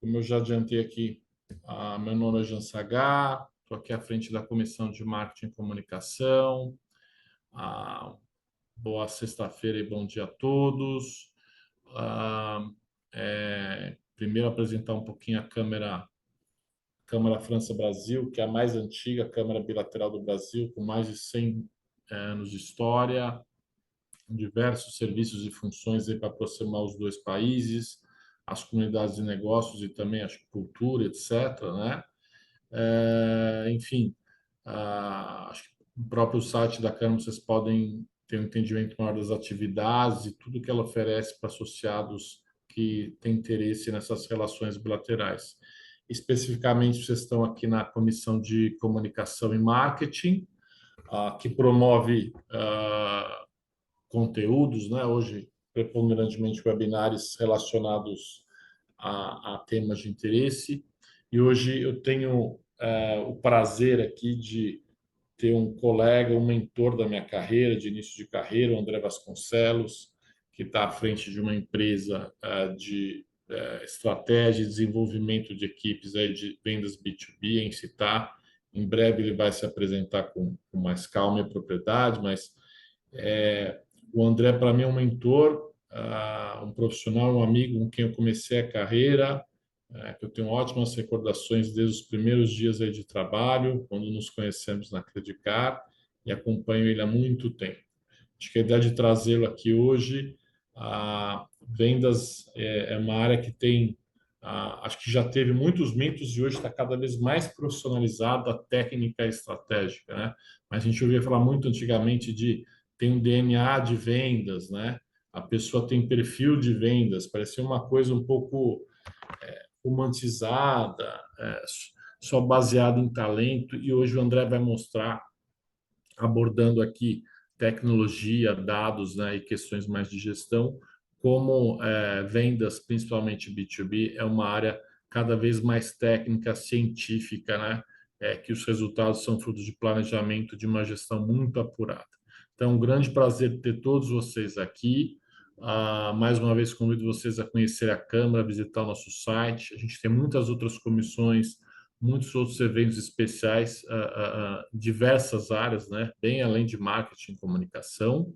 Como eu já adiantei aqui, meu nome é Jean Sagá, estou aqui à frente da Comissão de Marketing e Comunicação. Ah, Boa sexta-feira e bom dia a todos. Ah, Primeiro apresentar um pouquinho a Câmara França-Brasil, que é a mais antiga Câmara Bilateral do Brasil, com mais de 100 anos de história, diversos serviços e funções para aproximar os dois países, as comunidades de negócios e também a cultura, etc., né? Enfim, acho que no próprio site da Câmara vocês podem ter um entendimento maior das atividades e tudo que ela oferece para associados que têm interesse nessas relações bilaterais. Especificamente, vocês estão aqui na Comissão de Comunicação e Marketing, que promove conteúdos, né? Hoje, preponderantemente, webinários relacionados a temas de interesse. E hoje eu tenho o prazer aqui de ter um colega, um mentor da minha carreira, de início de carreira, o André Vasconcelos, que está à frente de uma empresa de estratégia e desenvolvimento de equipes aí de vendas B2B em Citar. Em breve ele vai se apresentar com mais calma e propriedade, mas o André, para mim, é um mentor, um profissional, um amigo com quem eu comecei a carreira, que eu tenho ótimas recordações desde os primeiros dias aí de trabalho, quando nos conhecemos na Credicar, e acompanho ele há muito tempo. Acho que a ideia de trazê-lo aqui hoje, vendas é uma área que tem, acho que já teve muitos mitos e hoje está cada vez mais profissionalizada, técnica e estratégica, né? Mas a gente ouvia falar muito antigamente de tem um DNA de vendas, né? A pessoa tem perfil de vendas, parecia uma coisa um pouco romantizada, só baseada em talento, e hoje o André vai mostrar, abordando aqui tecnologia, dados, né, e questões mais de gestão, como vendas, principalmente B2B, é uma área cada vez mais técnica, científica, né, que os resultados são frutos de planejamento, de uma gestão muito apurada. Então, é um grande prazer ter todos vocês aqui. Mais uma vez, convido vocês a conhecer a Câmara, visitar o nosso site. A gente tem muitas outras comissões, muitos outros eventos especiais, diversas áreas, né? Bem além de marketing e comunicação.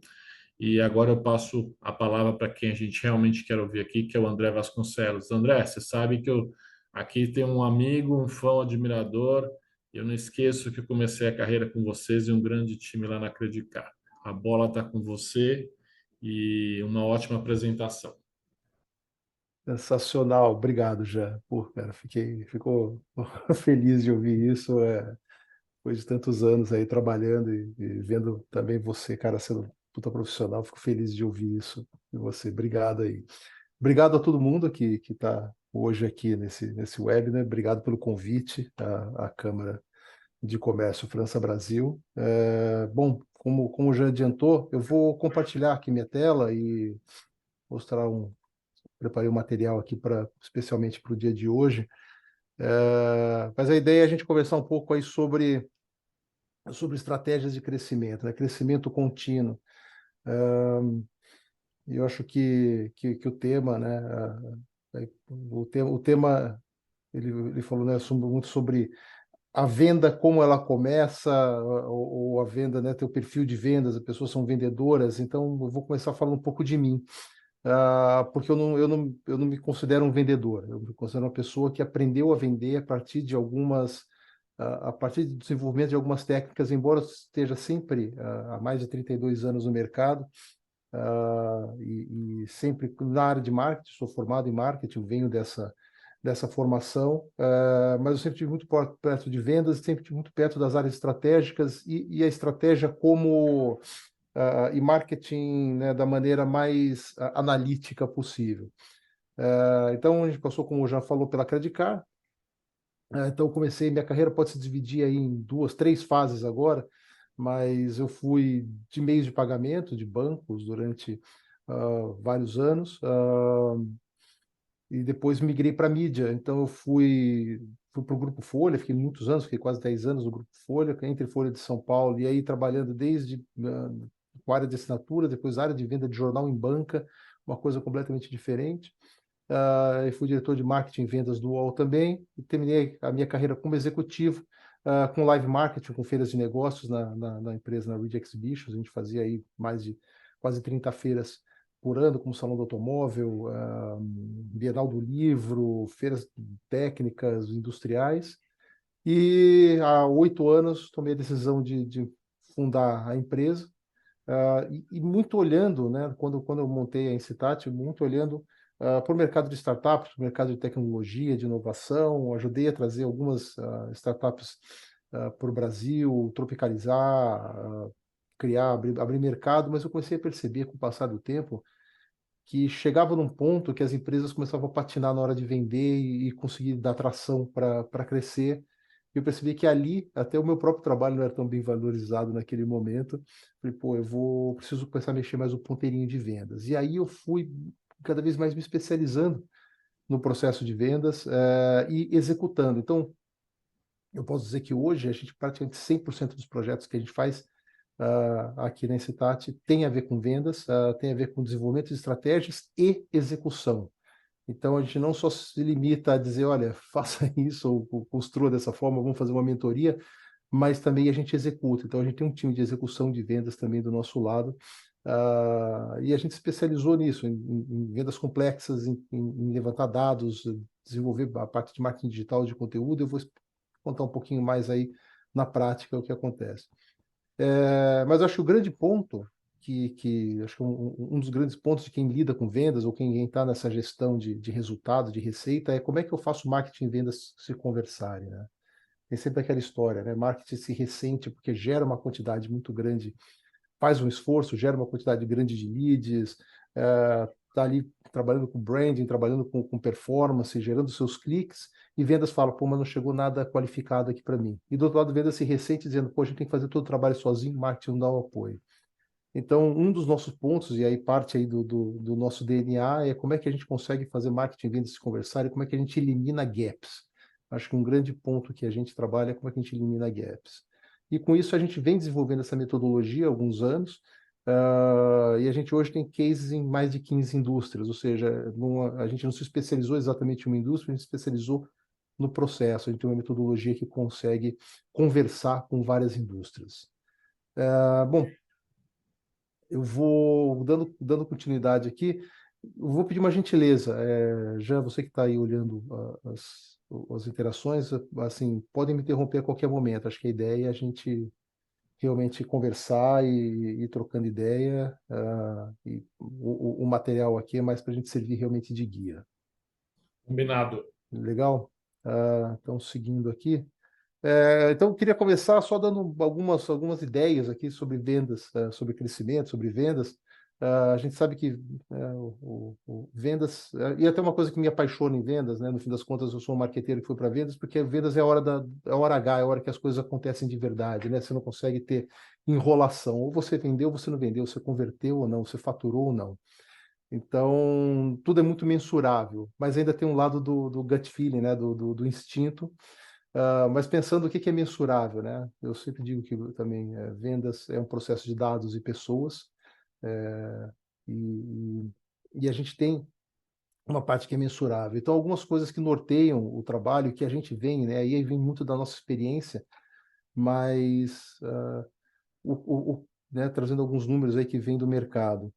E agora eu passo a palavra para quem a gente realmente quer ouvir aqui, que é o André Vasconcelos. André, você sabe que eu aqui tenho um amigo, um fã, um admirador. Eu não esqueço que eu comecei a carreira com vocês e um grande time lá na Credicar. A bola está com você e uma ótima apresentação. Sensacional, obrigado, já. Pô, cara, ficou feliz de ouvir isso. Depois de tantos anos aí trabalhando e vendo também você, cara, sendo um puta profissional, fico feliz de ouvir isso de você. Obrigado aí. Obrigado a todo mundo que está hoje aqui nesse web, né? Obrigado pelo convite à Câmara de Comércio França-Brasil. Bom, como já adiantou, eu vou compartilhar aqui minha tela e mostrar preparei um material aqui especialmente para o dia de hoje. Mas a ideia é a gente conversar um pouco aí sobre estratégias de crescimento, né? Crescimento contínuo. Eu acho que o tema, né? O tema ele falou, né, muito sobre a venda, como ela começa, ou a venda, né, ter o perfil de vendas, as pessoas são vendedoras. Então, eu vou começar falando um pouco de mim. Porque eu não me considero um vendedor, eu me considero uma pessoa que aprendeu a vender a partir de a partir do desenvolvimento de algumas técnicas, embora eu esteja sempre há mais de 32 anos no mercado, e sempre na área de marketing. Sou formado em marketing, venho dessa formação, mas eu sempre estive muito perto de vendas, sempre estive muito perto das áreas estratégicas e a estratégia como e marketing, né, da maneira mais analítica possível. Então, a gente passou, como já falou, pela Credicar. Então, comecei minha carreira, pode se dividir aí em duas, três fases agora, mas eu fui de meios de pagamento de bancos durante vários anos, e depois migrei para mídia. Então, eu fui para o Grupo Folha, fiquei muitos anos, fiquei quase 10 anos no Grupo Folha, entre Folha de São Paulo, e aí trabalhando desde com a área de assinatura, depois a área de venda de jornal em banca, uma coisa completamente diferente. Eu fui diretor de marketing e vendas do UOL também, e terminei a minha carreira como executivo com live marketing, com feiras de negócios na empresa, na Reed Exhibitions. A gente fazia aí mais de quase 30 feiras por ano, como Salão do Automóvel, Bienal do Livro, feiras técnicas, industriais. E há 8 anos tomei a decisão de fundar a empresa, e muito olhando, né, quando eu montei a Incitat, muito olhando para o mercado de startups, para o mercado de tecnologia, de inovação. Ajudei a trazer algumas startups para o Brasil, tropicalizar, criar, abrir mercado, mas eu comecei a perceber com o passar do tempo que chegava num ponto que as empresas começavam a patinar na hora de vender e conseguir dar tração para crescer. E eu percebi que ali, até o meu próprio trabalho não era tão bem valorizado naquele momento. Falei, pô, preciso começar a mexer mais o ponteirinho de vendas. E aí eu fui cada vez mais me especializando no processo de vendas, e executando. Então, eu posso dizer que hoje a gente praticamente 100% dos projetos que a gente faz aqui na Incitat tem a ver com vendas, tem a ver com desenvolvimento de estratégias e execução. Então, a gente não só se limita a dizer, olha, faça isso ou construa dessa forma, vamos fazer uma mentoria, mas também a gente executa. Então, a gente tem um time de execução de vendas também do nosso lado, e a gente se especializou nisso, em vendas complexas, em levantar dados, desenvolver a parte de marketing digital, de conteúdo. Eu vou contar um pouquinho mais aí na prática o que acontece. Mas eu acho que o grande ponto, que acho que um dos grandes pontos de quem lida com vendas ou quem está nessa gestão de resultado, de receita, é como é que eu faço marketing e vendas se conversarem, né? Tem sempre aquela história, né? Marketing se ressente porque gera uma quantidade muito grande, faz um esforço, gera uma quantidade grande de leads, está ali trabalhando com branding, trabalhando com performance, gerando seus cliques, e vendas fala, pô, mas não chegou nada qualificado aqui para mim. E do outro lado, vendas se ressente dizendo, pô, a gente tem que fazer todo o trabalho sozinho, marketing não dá o apoio. Então, um dos nossos pontos, e aí parte aí do nosso DNA, é como é que a gente consegue fazer marketing e vendas se conversarem, como é que a gente elimina gaps. Acho que um grande ponto que a gente trabalha é como é que a gente elimina gaps. E com isso a gente vem desenvolvendo essa metodologia há alguns anos, e a gente hoje tem cases em mais de 15 indústrias, ou seja, a gente não se especializou exatamente em uma indústria, a gente se especializou no processo. A gente tem uma metodologia que consegue conversar com várias indústrias. Bom, eu vou dando continuidade aqui. Eu vou pedir uma gentileza. Já você que está aí olhando as interações, assim, podem me interromper a qualquer momento. Acho que a ideia é a gente realmente conversar e ir trocando ideia. E o material aqui é mais para a gente servir realmente de guia. Combinado. Legal? Então, seguindo aqui. Então, eu queria começar só dando algumas ideias aqui sobre vendas, sobre crescimento, sobre vendas. A gente sabe que vendas, e até uma coisa que me apaixona em vendas, né? No fim das contas, eu sou um marqueteiro que foi para vendas, porque vendas é a hora H, é a hora que as coisas acontecem de verdade, né? Você não consegue ter enrolação. Ou você vendeu, ou você não vendeu, você converteu ou não, você faturou ou não. Então, tudo é muito mensurável, mas ainda tem um lado do gut feeling, né? Do instinto. Mas pensando o que é mensurável, né? Eu sempre digo que também vendas é um processo de dados e pessoas, é, e, e a gente tem uma parte que é mensurável. Então, algumas coisas que norteiam o trabalho, que a gente vem, né? Aí vem muito da nossa experiência, mas né, trazendo alguns números aí que vêm do mercado.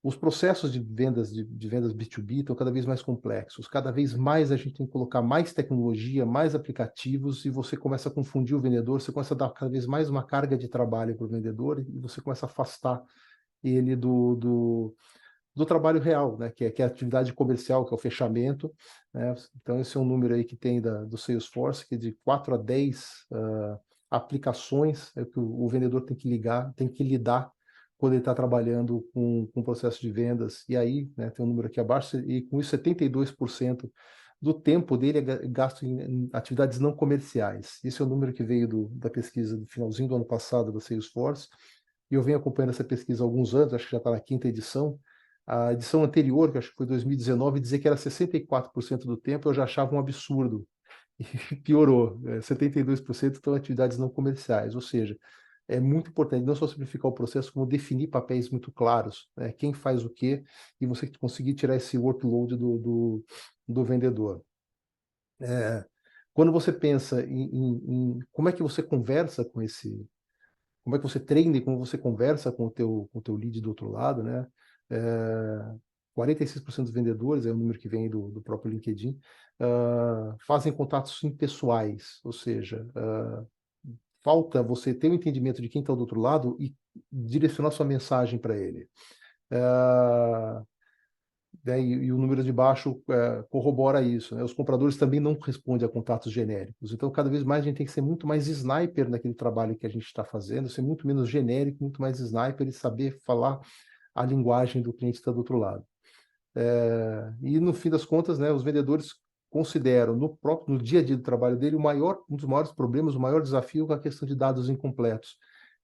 Os processos de vendas B2B estão cada vez mais complexos. Cada vez mais a gente tem que colocar mais tecnologia, mais aplicativos, e você começa a confundir o vendedor, você começa a dar cada vez mais uma carga de trabalho para o vendedor, e você começa a afastar ele do trabalho real, né? Que é a atividade comercial, que é o fechamento, né? Então, esse é um número aí que tem do Salesforce, que de 4 a 10 aplicações que o vendedor tem que lidar quando ele está trabalhando com o processo de vendas. E aí, né, tem um número aqui abaixo, e com isso 72% do tempo dele é gasto em atividades não comerciais. Esse é o número que veio da pesquisa do finalzinho do ano passado da Salesforce, e eu venho acompanhando essa pesquisa há alguns anos, acho que já está na quinta edição. A edição anterior, que acho que foi 2019, dizer que era 64% do tempo, eu já achava um absurdo. E piorou, 72% estão atividades não comerciais, ou seja, é muito importante não só simplificar o processo, como definir papéis muito claros, né? Quem faz o quê, e você conseguir tirar esse workload do vendedor. Quando você pensa em como é que você conversa com como é que você treina e como você conversa com o teu lead do outro lado, né? É, 46% dos vendedores, é o número que vem do próprio LinkedIn, fazem contatos impessoais, ou seja, falta você ter um entendimento de quem está do outro lado e direcionar sua mensagem para ele. Uh, né, e o número de baixo corrobora isso, né? Os compradores também não respondem a contatos genéricos. Então, cada vez mais a gente tem que ser muito mais sniper naquele trabalho que a gente está fazendo, ser muito menos genérico, muito mais sniper e saber falar a linguagem do cliente que está do outro lado. E no fim das contas, né, os vendedores consideram no dia a dia do trabalho dele um dos maiores problemas, o maior desafio é a questão de dados incompletos.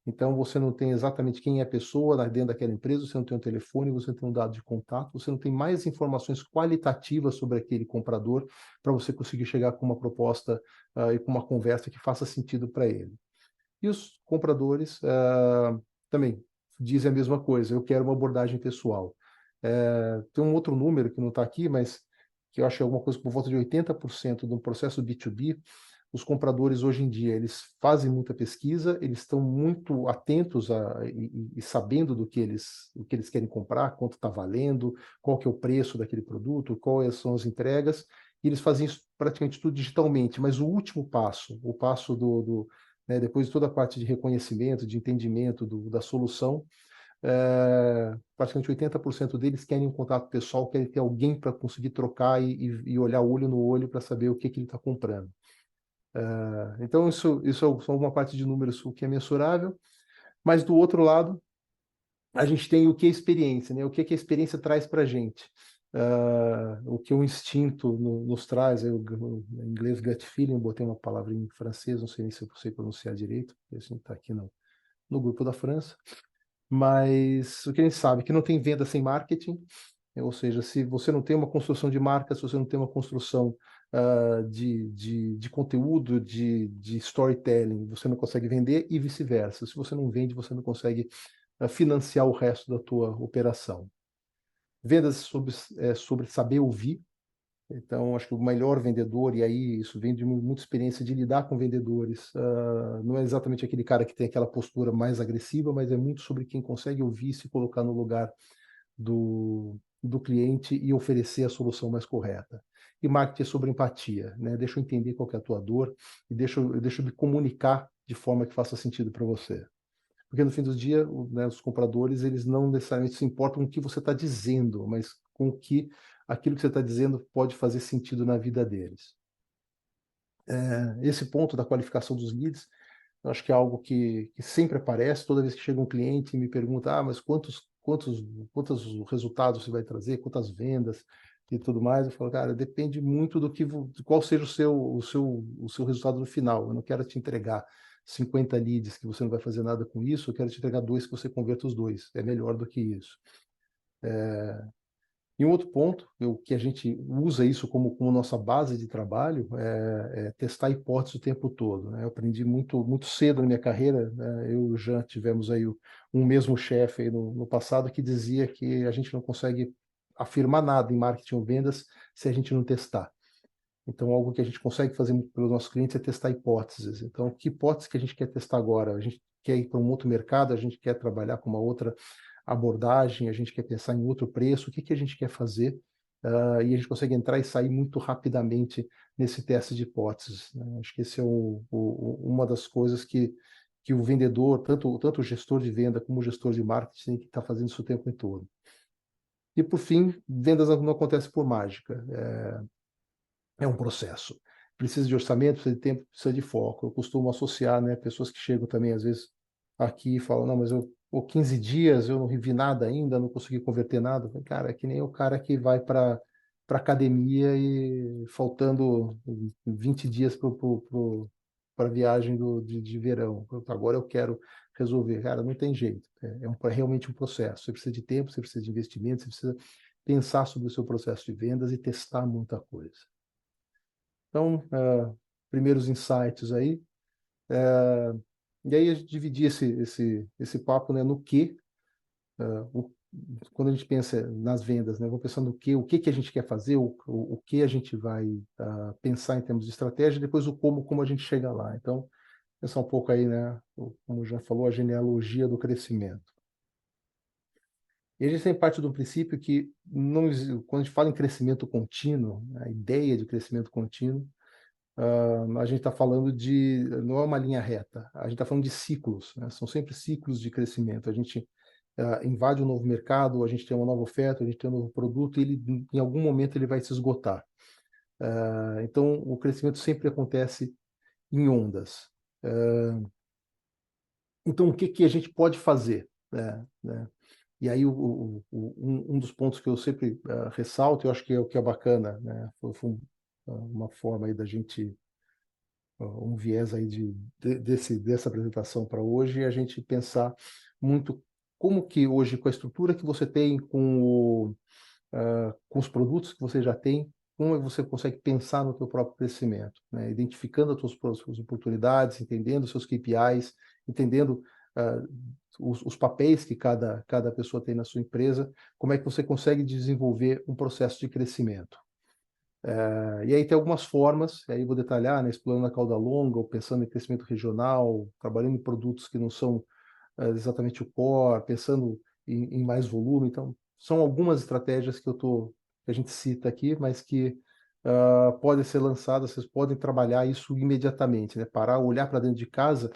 Então, você não tem exatamente quem é a pessoa dentro daquela empresa, você não tem um telefone, você não tem um dado de contato, você não tem mais informações qualitativas sobre aquele comprador para você conseguir chegar com uma proposta e com uma conversa que faça sentido para ele. E os compradores também dizem a mesma coisa, eu quero uma abordagem pessoal. Tem um outro número que não está aqui, mas que eu acho que é alguma coisa por volta de 80% do processo B2B, os compradores hoje em dia, eles fazem muita pesquisa, eles estão muito atentos e sabendo o que eles querem comprar, quanto está valendo, qual que é o preço daquele produto, quais são as entregas, e eles fazem isso praticamente tudo digitalmente, mas o último passo, o passo né, depois de toda a parte de reconhecimento, de entendimento da solução, praticamente 80% deles querem um contato pessoal, querem ter alguém para conseguir trocar e olhar olho no olho para saber o que ele está comprando. Então, isso é só uma parte de números o que é mensurável, mas do outro lado, a gente tem o que é experiência, né? O que a experiência traz para a gente. O que o instinto nos traz, em inglês gut feeling, eu botei uma palavra em francês, não sei nem se eu sei pronunciar direito, porque a gente está aqui no grupo da França, mas o que a gente sabe é que não tem venda sem marketing, ou seja, se você não tem uma construção de marca, se você não tem uma construção de conteúdo, de storytelling, você não consegue vender e vice-versa. Se você não vende, você não consegue financiar o resto da tua operação. Vendas sobre saber ouvir. Então, acho que o melhor vendedor, e aí isso vem de muita experiência de lidar com vendedores, não é exatamente aquele cara que tem aquela postura mais agressiva, mas é muito sobre quem consegue ouvir e se colocar no lugar do cliente e oferecer a solução mais correta. E marketing é sobre empatia, né? Deixa eu entender qual que é a tua dor e deixa eu me comunicar de forma que faça sentido para você. Porque no fim do dia, né, os compradores, eles não necessariamente se importam com o que você está dizendo, mas com o que aquilo que você está dizendo pode fazer sentido na vida deles. Esse ponto da qualificação dos leads, eu acho que é algo que sempre aparece, toda vez que chega um cliente e me pergunta, mas quantos resultados você vai trazer, quantas vendas e tudo mais, eu falo, cara, depende muito de qual seja o seu resultado no final. Eu não quero te entregar 50 leads que você não vai fazer nada com isso, eu quero te entregar 2 que você converta os 2. É melhor do que isso. E um outro ponto, que a gente usa isso como nossa base de trabalho, é testar hipóteses o tempo todo, né? Eu aprendi muito cedo na minha carreira, né? Eu e o Jean tivemos aí um mesmo chefe aí no passado que dizia que a gente não consegue afirmar nada em marketing ou vendas se a gente não testar. Então, algo que a gente consegue fazer muito pelos nossos clientes é testar hipóteses. Então, que hipótese que a gente quer testar agora? A gente quer ir para um outro mercado, a gente quer trabalhar com uma outra abordagem, a gente quer pensar em outro preço, o que a gente quer fazer? E a gente consegue entrar e sair muito rapidamente nesse teste de hipóteses, né? Acho que esse é uma das coisas que o vendedor, tanto o gestor de venda como o gestor de marketing, tem que estar fazendo isso o tempo todo. E, por fim, vendas não acontece por mágica. É um processo. Precisa de orçamento, precisa de tempo, precisa de foco. Eu costumo associar, né, pessoas que chegam também, às vezes, aqui e falam, não, mas ou 15 dias eu não vi nada ainda, não consegui converter nada. Cara, é que nem o cara que vai para academia e faltando 20 dias para a viagem de verão. Agora eu quero resolver. Cara, não tem jeito. É realmente um processo. Você precisa de tempo, você precisa de investimento, você precisa pensar sobre o seu processo de vendas e testar muita coisa. Então, primeiros insights aí. E aí a gente dividir esse papo, né, no que, quando a gente pensa nas vendas, né, vamos pensar no que, o que que a gente quer fazer, o que a gente vai pensar em termos de estratégia, e depois o como a gente chega lá. Então, pensar um pouco aí, né, como já falou, a genealogia do crescimento. E a gente tem parte do princípio que, não, quando a gente fala em crescimento contínuo, a ideia de crescimento contínuo, a gente está falando de, não é uma linha reta, a gente está falando de ciclos, né? São sempre ciclos de crescimento. A gente invade um novo mercado, a gente tem uma nova oferta, a gente tem um novo produto, e ele, em algum momento ele vai se esgotar. Então, o crescimento sempre acontece em ondas. Então, o que que a gente pode fazer, né? E aí, um dos pontos que eu sempre ressalto, eu acho que é o que é bacana, né? Foi uma forma aí da gente, um viés aí dessa apresentação para hoje, é a gente pensar muito como que hoje, com a estrutura que você tem, com os produtos que você já tem, como você consegue pensar no teu próprio crescimento, né? Identificando as suas oportunidades, entendendo os seus KPIs, entendendo os papéis que cada pessoa tem na sua empresa, como é que você consegue desenvolver um processo de crescimento. E aí tem algumas formas, e aí vou detalhar, né, explorando a cauda longa, ou pensando em crescimento regional, trabalhando em produtos que não são exatamente o core, pensando em mais volume. Então, são algumas estratégias que a gente cita aqui, mas que podem ser lançadas, vocês podem trabalhar isso imediatamente, né? Parar, olhar para dentro de casa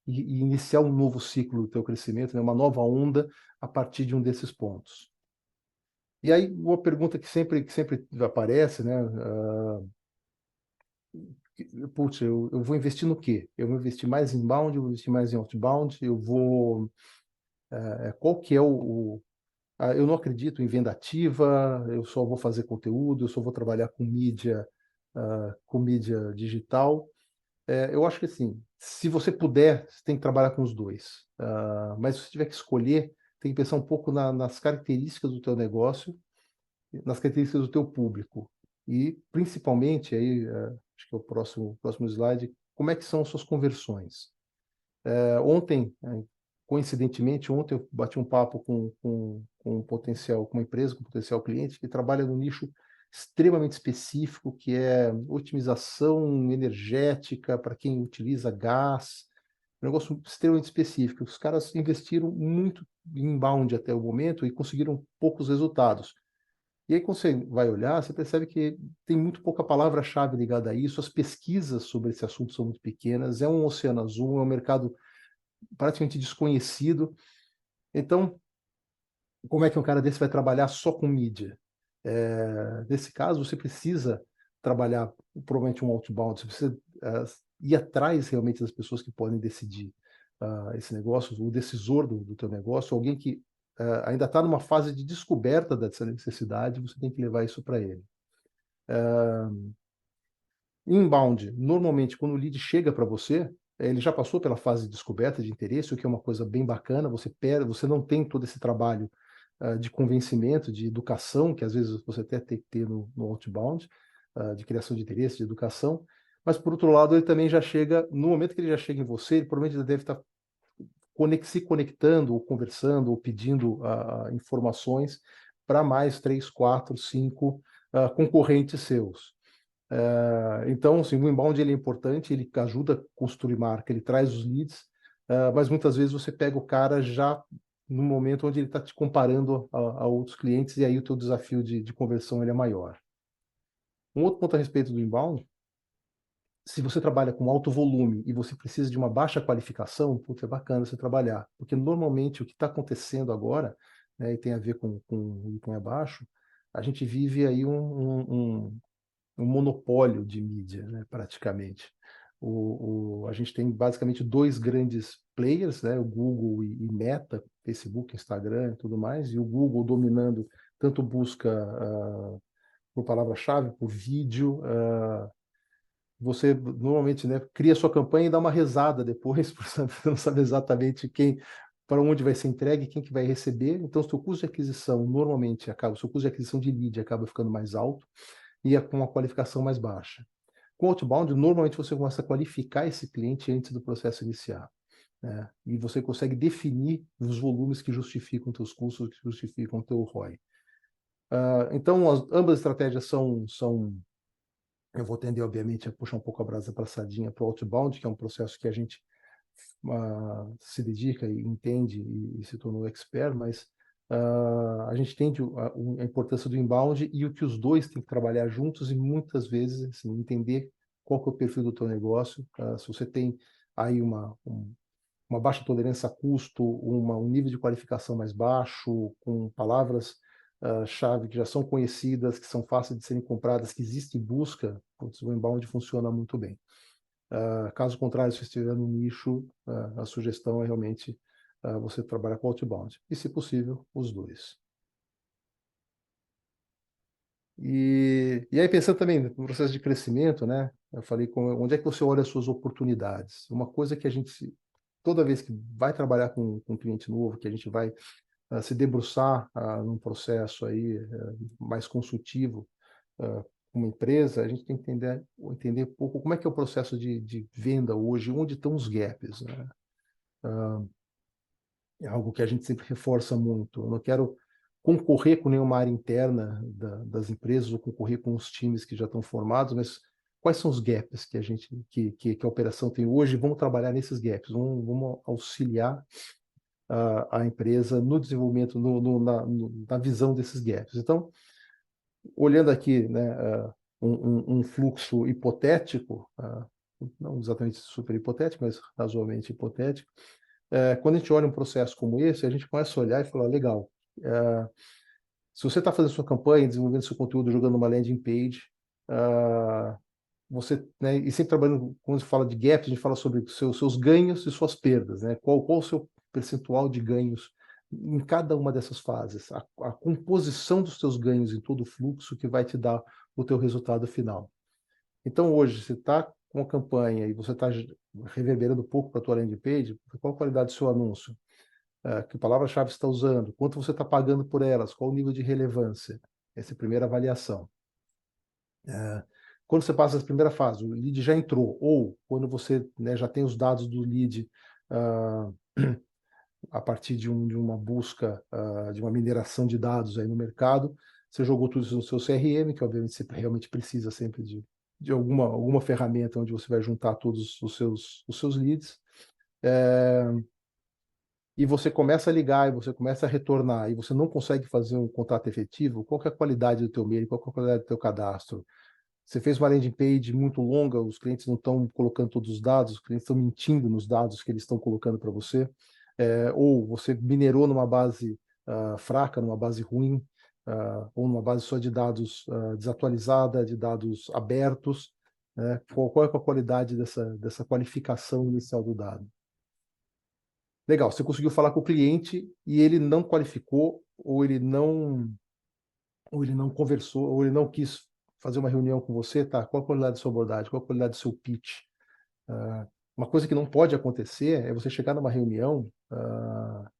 e iniciar um novo ciclo do teu crescimento, né? Uma nova onda a partir de um desses pontos. E aí, uma pergunta que sempre aparece, né? Putz, eu vou investir no quê? Eu vou investir mais em inbound, eu vou investir mais em outbound, eu vou... qual que é eu não acredito em venda ativa, eu só vou fazer conteúdo, eu só vou trabalhar com mídia digital. Eu acho que assim, se você puder, você tem que trabalhar com os dois. Mas se você tiver que escolher, tem que pensar um pouco nas características do teu negócio, nas características do teu público. E, principalmente, aí, acho que é o próximo slide, como é que são suas conversões. Ontem, coincidentemente, ontem eu bati um papo com um potencial, com uma empresa, com um potencial cliente que trabalha no nicho extremamente específico, que é otimização energética para quem utiliza gás, um negócio extremamente específico. Os caras investiram muito em inbound até o momento e conseguiram poucos resultados. E aí, quando você vai olhar, você percebe que tem muito pouca palavra-chave ligada a isso, as pesquisas sobre esse assunto são muito pequenas, é um oceano azul, é um mercado praticamente desconhecido. Então, como é que um cara desse vai trabalhar só com mídia? Nesse caso, você precisa trabalhar provavelmente um outbound, você precisa ir atrás realmente das pessoas que podem decidir esse negócio, o decisor do teu negócio, alguém que ainda está numa fase de descoberta dessa necessidade, você tem que levar isso para ele. Inbound, normalmente, quando o lead chega para você, ele já passou pela fase de descoberta de interesse, o que é uma coisa bem bacana. Você não tem todo esse trabalho de convencimento, de educação, que às vezes você até tem que ter no outbound, de criação de interesse, de educação. Mas, por outro lado, ele também já chega, no momento que ele já chega em você, ele provavelmente já deve estar se conectando, ou conversando, ou pedindo informações para mais 3, 4, 5 concorrentes seus. Então, assim, o inbound ele é importante, ele ajuda a construir marca, ele traz os leads, mas muitas vezes você pega o cara já no momento onde ele está te comparando a outros clientes, e aí o teu desafio de conversão ele é maior. Um outro ponto a respeito do inbound: se você trabalha com alto volume e você precisa de uma baixa qualificação, putz, é bacana você trabalhar, porque normalmente o que está acontecendo agora, né, e tem a ver com o item abaixo, a gente vive aí um monopólio de mídia, né, praticamente. A gente tem basicamente dois grandes players, né, o Google e Meta, Facebook, Instagram e tudo mais, e o Google dominando tanto busca por palavra-chave, por vídeo. Você normalmente, né, cria sua campanha e dá uma rezada depois, porque você não sabe exatamente para onde vai ser entregue, quem que vai receber. Então, o seu custo de aquisição normalmente o seu custo de aquisição de lead acaba ficando mais alto e com uma qualificação mais baixa. Com outbound, normalmente você começa a qualificar esse cliente antes do processo iniciar. né? E você consegue definir os volumes que justificam teus custos, que justificam teu ROI. Então, ambas as estratégias são. Eu vou tender, obviamente, a puxar um pouco a brasa para a sardinha para o outbound, que é um processo que a gente se dedica e entende e se tornou expert, mas a gente entende a importância do inbound e o que os dois têm que trabalhar juntos e muitas vezes assim, entender qual que é o perfil do teu negócio. Se você tem aí uma baixa tolerância a custo, um nível de qualificação mais baixo, com palavras chave que já são conhecidas, que são fáceis de serem compradas, que existe busca, o inbound funciona muito bem. Caso contrário, se estiver no nicho, a sugestão é realmente você trabalhar com outbound. E, se possível, os dois. E aí, pensando também no processo de crescimento, né? Eu falei, onde é que você olha as suas oportunidades? Uma coisa que a gente, toda vez que vai trabalhar com um cliente novo, que a gente vai se debruçar num processo aí mais consultivo, uma empresa, a gente tem que entender um pouco como é que é o processo de venda hoje, onde estão os gaps, né? É algo que a gente sempre reforça muito. Eu não quero concorrer com nenhuma área interna das empresas ou concorrer com os times que já estão formados, mas quais são os gaps que que a operação tem hoje? Vamos trabalhar nesses gaps, vamos auxiliar a empresa no desenvolvimento, na visão desses gaps. Então, olhando aqui, né, um fluxo hipotético, não exatamente super hipotético, mas razoavelmente hipotético, quando a gente olha um processo como esse, a gente começa a olhar e falar, legal, se você está fazendo sua campanha, desenvolvendo seu conteúdo, jogando uma landing page, você, né, e sempre trabalhando, quando se fala de gaps, a gente fala sobre seus ganhos e suas perdas, né? Qual o seu percentual de ganhos em cada uma dessas fases, a composição dos teus ganhos em todo o fluxo que vai te dar o teu resultado final. Então, hoje, você está com a campanha e você está reverberando pouco para a tua landing page, qual a qualidade do seu anúncio? Que palavra-chave você está usando? Quanto você está pagando por elas? Qual o nível de relevância? Essa é a primeira avaliação. Quando você passa essa primeira fase, o lead já entrou, ou quando você, né, já tem os dados do lead a partir de uma busca, de uma mineração de dados aí no mercado, você jogou tudo isso no seu CRM, que obviamente você realmente precisa sempre de alguma ferramenta onde você vai juntar todos os seus leads. E você começa a ligar, e você começa a retornar, e você não consegue fazer um contato efetivo, qual que é a qualidade do teu mail, qual que é a qualidade do teu cadastro? Você fez uma landing page muito longa, os clientes não estão colocando todos os dados, os clientes estão mentindo nos dados que eles estão colocando para você, ou você minerou numa base fraca, numa base ruim, ou numa base só de dados desatualizada, de dados abertos, né? Qual é a qualidade dessa qualificação inicial do dado? Legal, você conseguiu falar com o cliente e ele não qualificou, ou ele não conversou, ou ele não quis fazer uma reunião com você, tá? Qual a qualidade da sua abordagem? Qual a qualidade do seu pitch? Uma coisa que não pode acontecer é você chegar numa reunião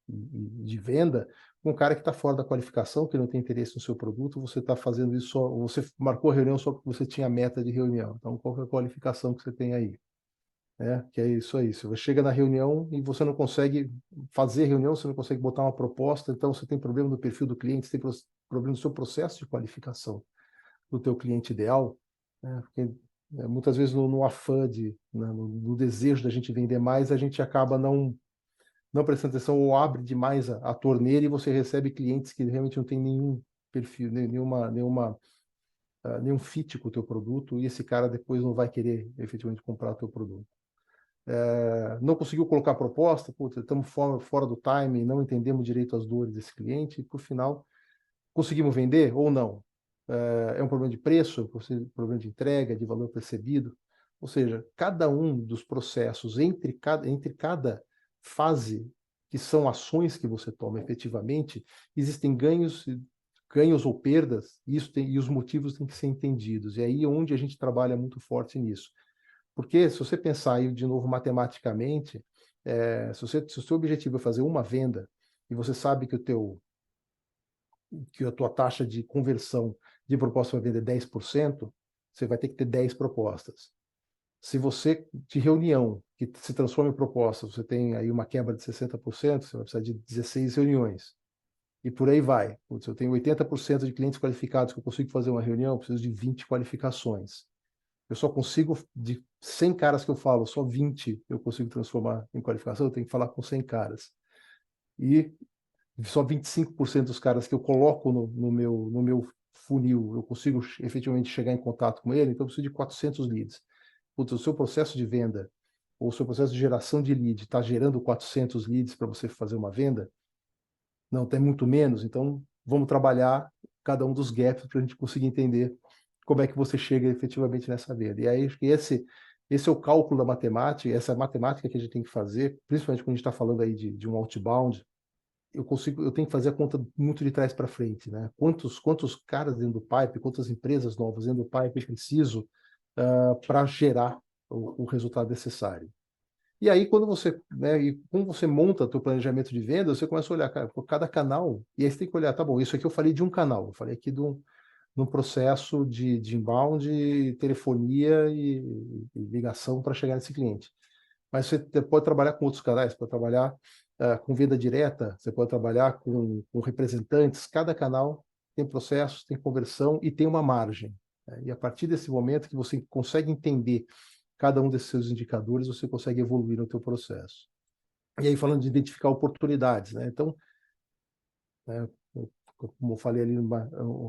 de venda com um cara que está fora da qualificação, que não tem interesse no seu produto, você está fazendo isso só, você marcou a reunião só porque você tinha meta de reunião. Então, qual é a qualificação que você tem aí? Que é isso aí. Você chega na reunião e você não consegue fazer reunião, você não consegue botar uma proposta, então você tem problema no perfil do cliente, você tem problema no seu processo de qualificação do teu cliente ideal, né? Porque muitas vezes no afã né, no desejo da gente vender mais, a gente acaba não prestando atenção ou abre demais a torneira e você recebe clientes que realmente não tem nenhum perfil, nenhum fit com o teu produto e esse cara depois não vai querer efetivamente comprar o teu produto. Não conseguiu colocar proposta, estamos fora do time, não entendemos direito as dores desse cliente, e por final, conseguimos vender ou não? É um problema de preço, um problema de entrega, de valor percebido? Ou seja, cada um dos processos, entre cada fase, que são ações que você toma efetivamente, existem ganhos ou perdas, e os motivos têm que ser entendidos. E aí é onde a gente trabalha muito forte nisso. Porque se você pensar aí de novo matematicamente, se o seu objetivo é fazer uma venda e você sabe que a tua taxa de conversão de proposta para venda é 10%, você vai ter que ter 10 propostas. Se você, de reunião, que se transforma em proposta, você tem aí uma quebra de 60%, você vai precisar de 16 reuniões. E por aí vai. Putz, eu tenho 80% de clientes qualificados que eu consigo fazer uma reunião, eu preciso de 20 qualificações. Eu só consigo, de 100 caras que eu falo, só 20 eu consigo transformar em qualificação, eu tenho que falar com 100 caras. E só 25% dos caras que eu coloco no meu funil, eu consigo efetivamente chegar em contato com ele, então eu preciso de 400 leads. Putz, o seu processo de venda, ou o seu processo de geração de lead, está gerando 400 leads para você fazer uma venda? Não, tem muito menos, então vamos trabalhar cada um dos gaps para a gente conseguir entender como é que você chega efetivamente nessa venda. E aí, acho que esse é o cálculo da matemática, essa matemática que a gente tem que fazer, principalmente quando a gente está falando aí de um outbound, eu tenho que fazer a conta muito de trás para frente, né? Quantos caras dentro do pipe, quantas empresas novas dentro do pipe eu preciso para gerar o resultado necessário. E aí, quando você, né, e como você monta o seu planejamento de venda, você começa a olhar, cara, por cada canal, e aí você tem que olhar, tá bom, isso aqui eu falei de um canal, eu falei aqui de um processo de inbound, telefonia e ligação para chegar nesse cliente. Mas você pode trabalhar com outros canais, pode trabalhar com venda direta, você pode trabalhar com representantes, cada canal tem processos, tem conversão e tem uma margem. Né? E a partir desse momento que você consegue entender cada um desses seus indicadores, você consegue evoluir no teu processo. E aí, falando de identificar oportunidades, né? Então, né, como eu falei ali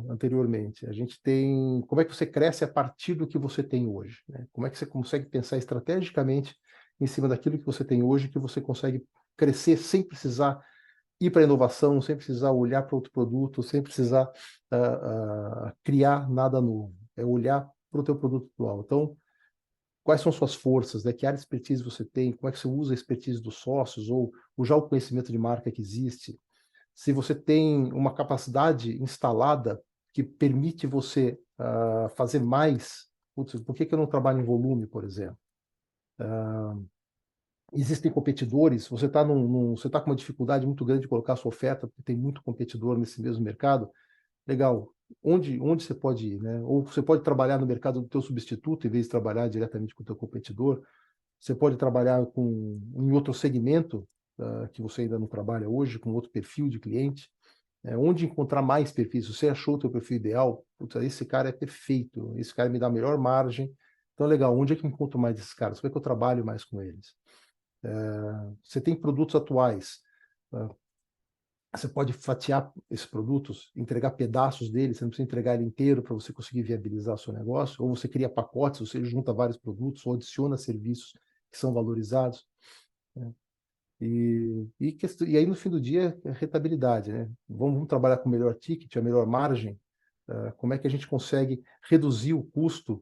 anteriormente, a gente tem... Como é que você cresce a partir do que você tem hoje? Né? Como é que você consegue pensar estrategicamente em cima daquilo que você tem hoje, que você consegue crescer sem precisar ir para a inovação, sem precisar olhar para outro produto, sem precisar criar nada novo. É olhar para o teu produto atual. Então, quais são suas forças, né? Que área de expertise você tem, como é que você usa a expertise dos sócios ou já o conhecimento de marca que existe. Se você tem uma capacidade instalada que permite você fazer mais, putz, por que eu não trabalho em volume, por exemplo? Existem competidores, você está você tá com uma dificuldade muito grande de colocar a sua oferta, porque tem muito competidor nesse mesmo mercado, legal. Onde você pode ir, né? Ou você pode trabalhar no mercado do teu substituto em vez de trabalhar diretamente com o teu competidor. Você pode trabalhar em outro segmento que você ainda não trabalha hoje, com outro perfil de cliente. Onde encontrar mais perfis? Se você achou o teu perfil ideal, putz, esse cara é perfeito, esse cara me dá a melhor margem. Então, legal, onde é que eu encontro mais esses caras? Como é que eu trabalho mais com eles? Você tem produtos atuais. Você pode fatiar esses produtos, entregar pedaços deles, você não precisa entregar ele inteiro para você conseguir viabilizar o seu negócio, ou você cria pacotes, você junta vários produtos, ou adiciona serviços que são valorizados. Né? E aí, no fim do dia, é rentabilidade. Né? Vamos trabalhar com o melhor ticket, a melhor margem. Como é que a gente consegue reduzir o custo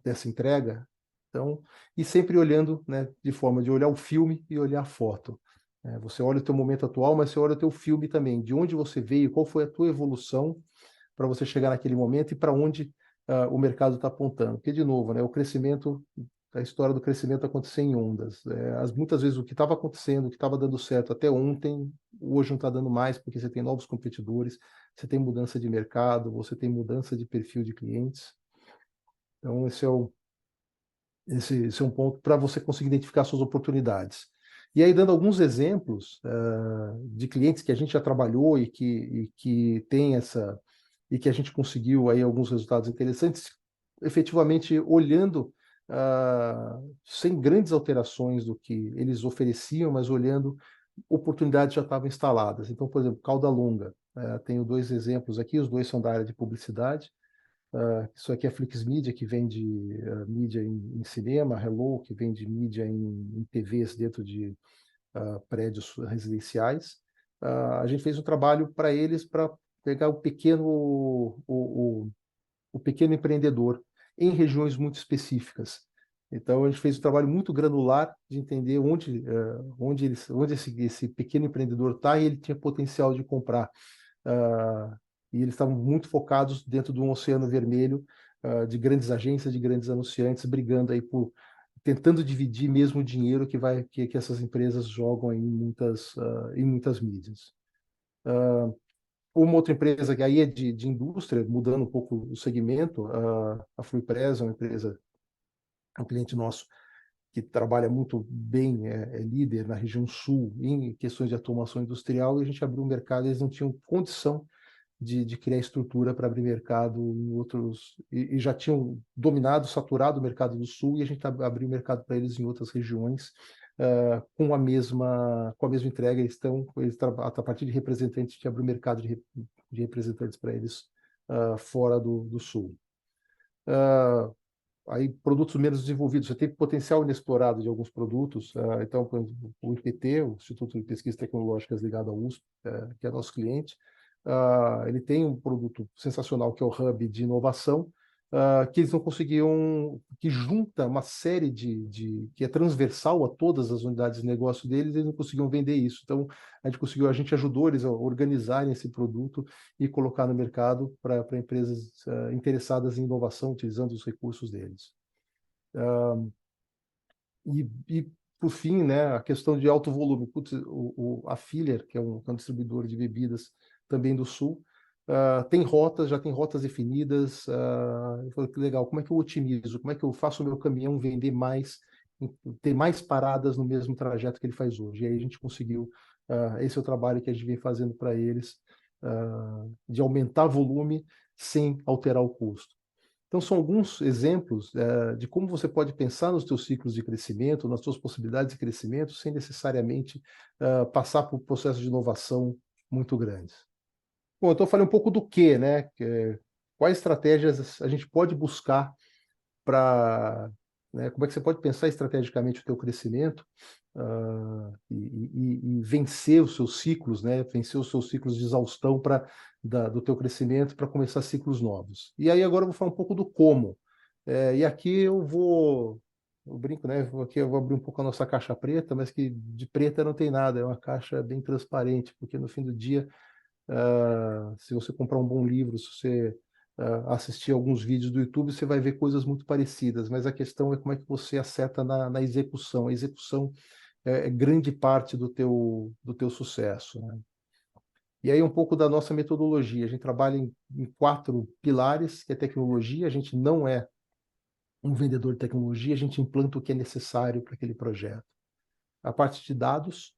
dessa entrega? Então, e sempre olhando, né, de forma de olhar o filme e olhar a foto. Você olha o teu momento atual, mas você olha o teu filme também, de onde você veio, qual foi a tua evolução para você chegar naquele momento e para onde o mercado está apontando. Porque, de novo, né, o crescimento, a história do crescimento aconteceu em ondas. Muitas vezes o que estava acontecendo, o que estava dando certo até ontem, hoje não está dando mais, porque você tem novos competidores, você tem mudança de mercado, você tem mudança de perfil de clientes. Então, esse é um ponto para você conseguir identificar suas oportunidades. E aí, dando alguns exemplos de clientes que a gente já trabalhou e que tem essa e que a gente conseguiu aí alguns resultados interessantes, efetivamente olhando sem grandes alterações do que eles ofereciam, mas olhando oportunidades já estavam instaladas. Então, por exemplo, Cauda Longa. Tenho dois exemplos aqui, os dois são da área de publicidade. Isso aqui é Flix Media, que vende mídia em cinema, Hello, que vende mídia em TVs dentro de prédios residenciais. A gente fez um trabalho para eles para pegar o pequeno empreendedor em regiões muito específicas. Então, a gente fez um trabalho muito granular de entender onde esse pequeno empreendedor está e ele tinha potencial de comprar. E eles estavam muito focados dentro de um oceano vermelho de grandes agências, de grandes anunciantes, brigando aí tentando dividir mesmo o dinheiro que essas empresas jogam aí em muitas mídias. Uma outra empresa que aí é de indústria, mudando um pouco o segmento, a Fluipress é uma empresa, um cliente nosso, que trabalha muito bem, é líder na região sul em questões de automação industrial, e a gente abriu um mercado, eles não tinham condição de criar estrutura para abrir mercado em outros, e já tinham dominado, saturado o mercado do sul, e a gente abriu mercado para eles em outras regiões, com a mesma entrega. A partir de representantes, a gente abriu mercado de representantes para eles fora do sul. Aí produtos menos desenvolvidos, você tem potencial inexplorado de alguns produtos, então por exemplo, o IPT, o Instituto de Pesquisas Tecnológicas ligado à USP, que é nosso cliente, ele tem um produto sensacional que é o Hub de inovação, que eles não conseguiam, que junta uma série que é transversal a todas as unidades de negócio deles, eles não conseguiam vender isso. Então a gente ajudou eles a organizarem esse produto e colocar no mercado para empresas interessadas em inovação, utilizando os recursos deles. E por fim, né, a questão de alto volume. Putz, a Filler, que é um distribuidor de bebidas também do Sul, já tem rotas definidas. Eu falei, que legal, como é que eu otimizo? Como é que eu faço o meu caminhão vender mais, ter mais paradas no mesmo trajeto que ele faz hoje? E aí a gente conseguiu, esse é o trabalho que a gente vem fazendo para eles, de aumentar volume sem alterar o custo. Então, são alguns exemplos de como você pode pensar nos seus ciclos de crescimento, nas suas possibilidades de crescimento, sem necessariamente passar por processos de inovação muito grandes. Bom, então eu falei um pouco do que, né? Quais estratégias a gente pode buscar para, né, como é que você pode pensar estrategicamente o teu crescimento e vencer os seus ciclos, né? Vencer os seus ciclos de exaustão do teu crescimento para começar ciclos novos. E aí agora eu vou falar um pouco do como. E aqui eu brinco, né? Aqui eu vou abrir um pouco a nossa caixa preta, mas que de preta não tem nada, é uma caixa bem transparente, porque no fim do dia, se você comprar um bom livro, se você assistir alguns vídeos do YouTube, você vai ver coisas muito parecidas, mas a questão é como é que você acerta na execução. A execução é grande parte do teu sucesso, né? E aí um pouco da nossa metodologia. A gente trabalha em 4 pilares, que é tecnologia. A gente não é um vendedor de tecnologia, a gente implanta o que é necessário para aquele projeto. A parte de dados,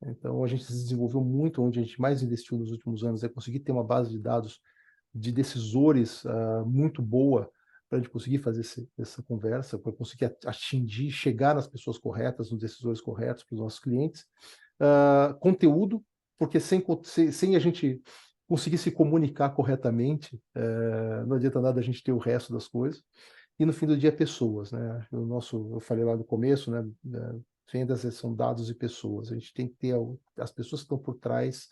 então a gente se desenvolveu muito, onde a gente mais investiu nos últimos anos é conseguir ter uma base de dados de decisores muito boa para a gente conseguir fazer essa conversa, para conseguir atingir, chegar nas pessoas corretas, nos decisores corretos para os nossos clientes. Conteúdo, porque sem a gente conseguir se comunicar corretamente, não adianta nada a gente ter o resto das coisas. E no fim do dia, pessoas, né? Eu falei lá no começo, né? Vendas são dados e pessoas. A gente tem que ter as pessoas que estão por trás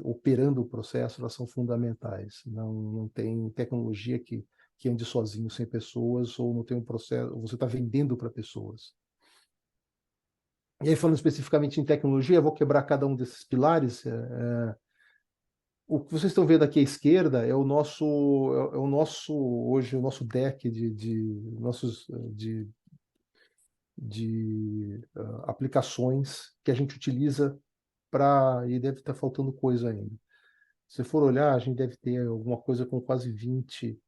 operando o processo, elas são fundamentais. Não tem tecnologia que ande sozinho sem pessoas, ou não tem um processo, ou você está vendendo para pessoas. E aí, falando especificamente em tecnologia, eu vou quebrar cada um desses pilares. O que vocês estão vendo aqui à esquerda é o nosso hoje o nosso deck de aplicações que a gente utiliza e deve estar faltando coisa ainda. Se for olhar, a gente deve ter alguma coisa com quase 20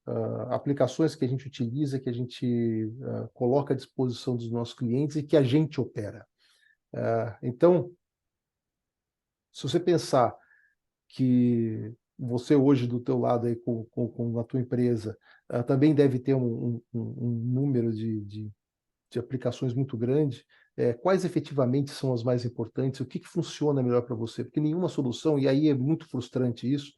aplicações que a gente utiliza, que a gente coloca à disposição dos nossos clientes e que a gente opera. Então, se você pensar que você hoje do teu lado aí com a tua empresa também deve ter um número de aplicações muito grande, quais efetivamente são as mais importantes, o que funciona melhor para você, porque nenhuma solução, e aí é muito frustrante isso,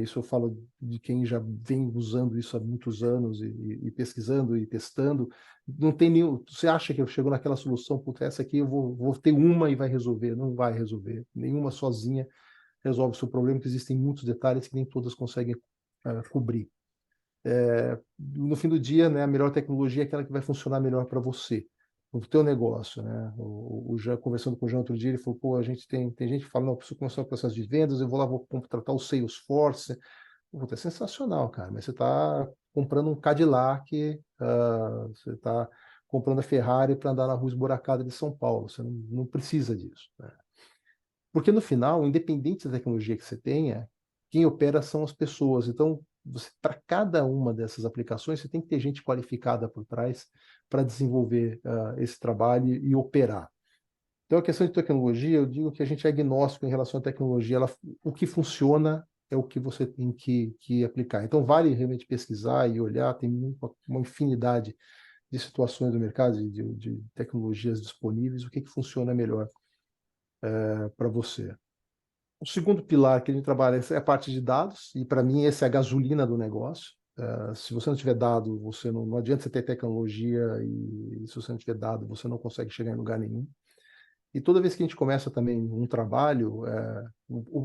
isso eu falo de quem já vem usando isso há muitos anos e pesquisando e testando, não tem nenhum, você acha que eu chego naquela solução, puta, essa aqui eu vou ter uma e vai resolver, não vai resolver, nenhuma sozinha resolve o seu problema, que existem muitos detalhes que nem todas conseguem cobrir. No fim do dia, né, a melhor tecnologia é aquela que vai funcionar melhor para você, o teu negócio, né? Conversando com o João outro dia, ele falou, pô, a gente tem gente que fala, não, eu preciso começar o processo de vendas, eu vou lá, vou contratar o Salesforce. Puta, é sensacional, cara, mas você está comprando um Cadillac, você está comprando a Ferrari para andar na rua esburacada de São Paulo, você não precisa disso, né? Porque no final, independente da tecnologia que você tenha, quem opera são as pessoas. Então, para cada uma dessas aplicações, você tem que ter gente qualificada por trás para desenvolver esse trabalho e operar. Então, a questão de tecnologia, eu digo que a gente é agnóstico em relação à tecnologia. O que funciona é o que você tem que aplicar. Então, vale realmente pesquisar e olhar, tem uma infinidade de situações do mercado, de tecnologias disponíveis, o que funciona melhor para você. O segundo pilar que a gente trabalha é a parte de dados, e para mim essa é a gasolina do negócio. Se você não tiver dado, você não adianta você ter tecnologia, e se você não tiver dado, você não consegue chegar em lugar nenhum. E toda vez que a gente começa também um trabalho,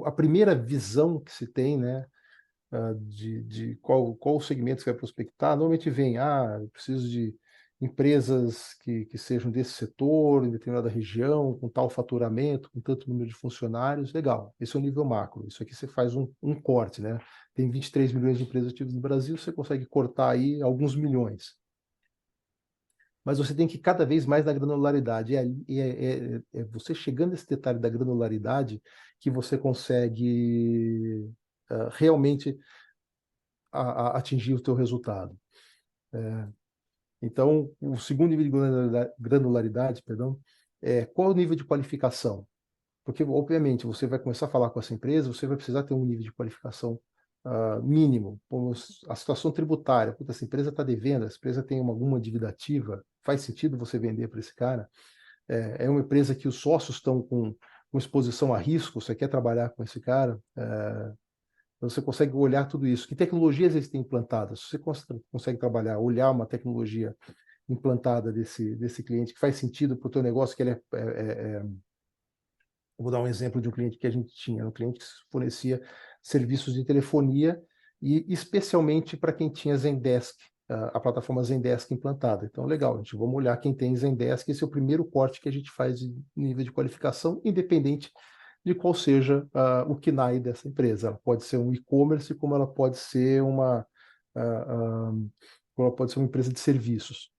a primeira visão que se tem, né, de qual o segmento você vai prospectar, normalmente vem, eu preciso de empresas que sejam desse setor, em determinada região, com tal faturamento, com tanto número de funcionários, legal. Esse é o nível macro. Isso aqui você faz um corte, né? Tem 23 milhões de empresas ativas no Brasil, você consegue cortar aí alguns milhões. Mas você tem que ir cada vez mais na granularidade. É você chegando nesse detalhe da granularidade que você consegue realmente atingir o teu resultado. Então, o segundo nível de granularidade, perdão, é qual o nível de qualificação? Porque, obviamente, você vai começar a falar com essa empresa, você vai precisar ter um nível de qualificação mínimo. A situação tributária, puta, essa empresa está devendo, essa empresa tem alguma dívida ativa, faz sentido você vender para esse cara? É uma empresa que os sócios estão com exposição a risco, você quer trabalhar com esse cara? Você consegue olhar tudo isso. Que tecnologias eles têm implantadas? Se você consegue trabalhar, olhar uma tecnologia implantada desse cliente que faz sentido para o teu negócio, que ele vou dar um exemplo de um cliente que a gente tinha, um cliente que fornecia serviços de telefonia e especialmente para quem tinha Zendesk, a plataforma Zendesk implantada. Então, legal, a gente vamos olhar quem tem Zendesk, esse é o primeiro corte que a gente faz de nível de qualificação, independente de qual seja o KNAI dessa empresa. Ela pode ser um e-commerce, como ela pode ser como ela pode ser uma empresa de serviços.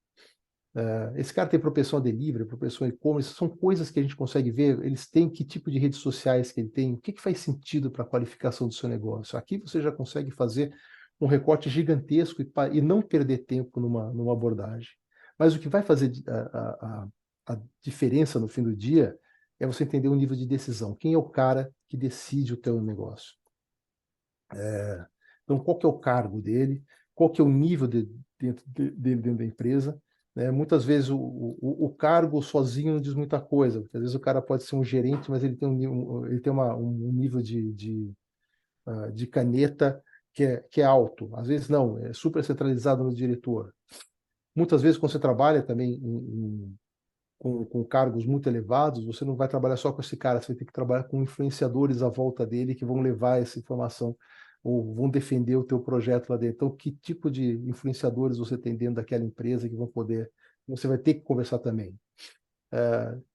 Esse cara tem propensão a delivery, propensão a e-commerce, são coisas que a gente consegue ver, eles têm que tipo de redes sociais que ele tem, o que faz sentido para a qualificação do seu negócio. Aqui você já consegue fazer um recorte gigantesco e não perder tempo numa abordagem. Mas o que vai fazer a diferença no fim do dia é você entender o nível de decisão. Quem é o cara que decide o teu negócio? Então, qual que é o cargo dele? Qual que é o nível dentro da empresa? Muitas vezes o cargo sozinho não diz muita coisa, porque às vezes o cara pode ser um gerente, mas ele tem ele tem um nível de caneta que é alto. Às vezes não, é super centralizado no diretor. Muitas vezes, quando você trabalha também com cargos muito elevados, você não vai trabalhar só com esse cara, você vai ter que trabalhar com influenciadores à volta dele que vão levar essa informação ou vão defender o teu projeto lá dentro. Então, que tipo de influenciadores você tem dentro daquela empresa que vão poder, você vai ter que conversar também.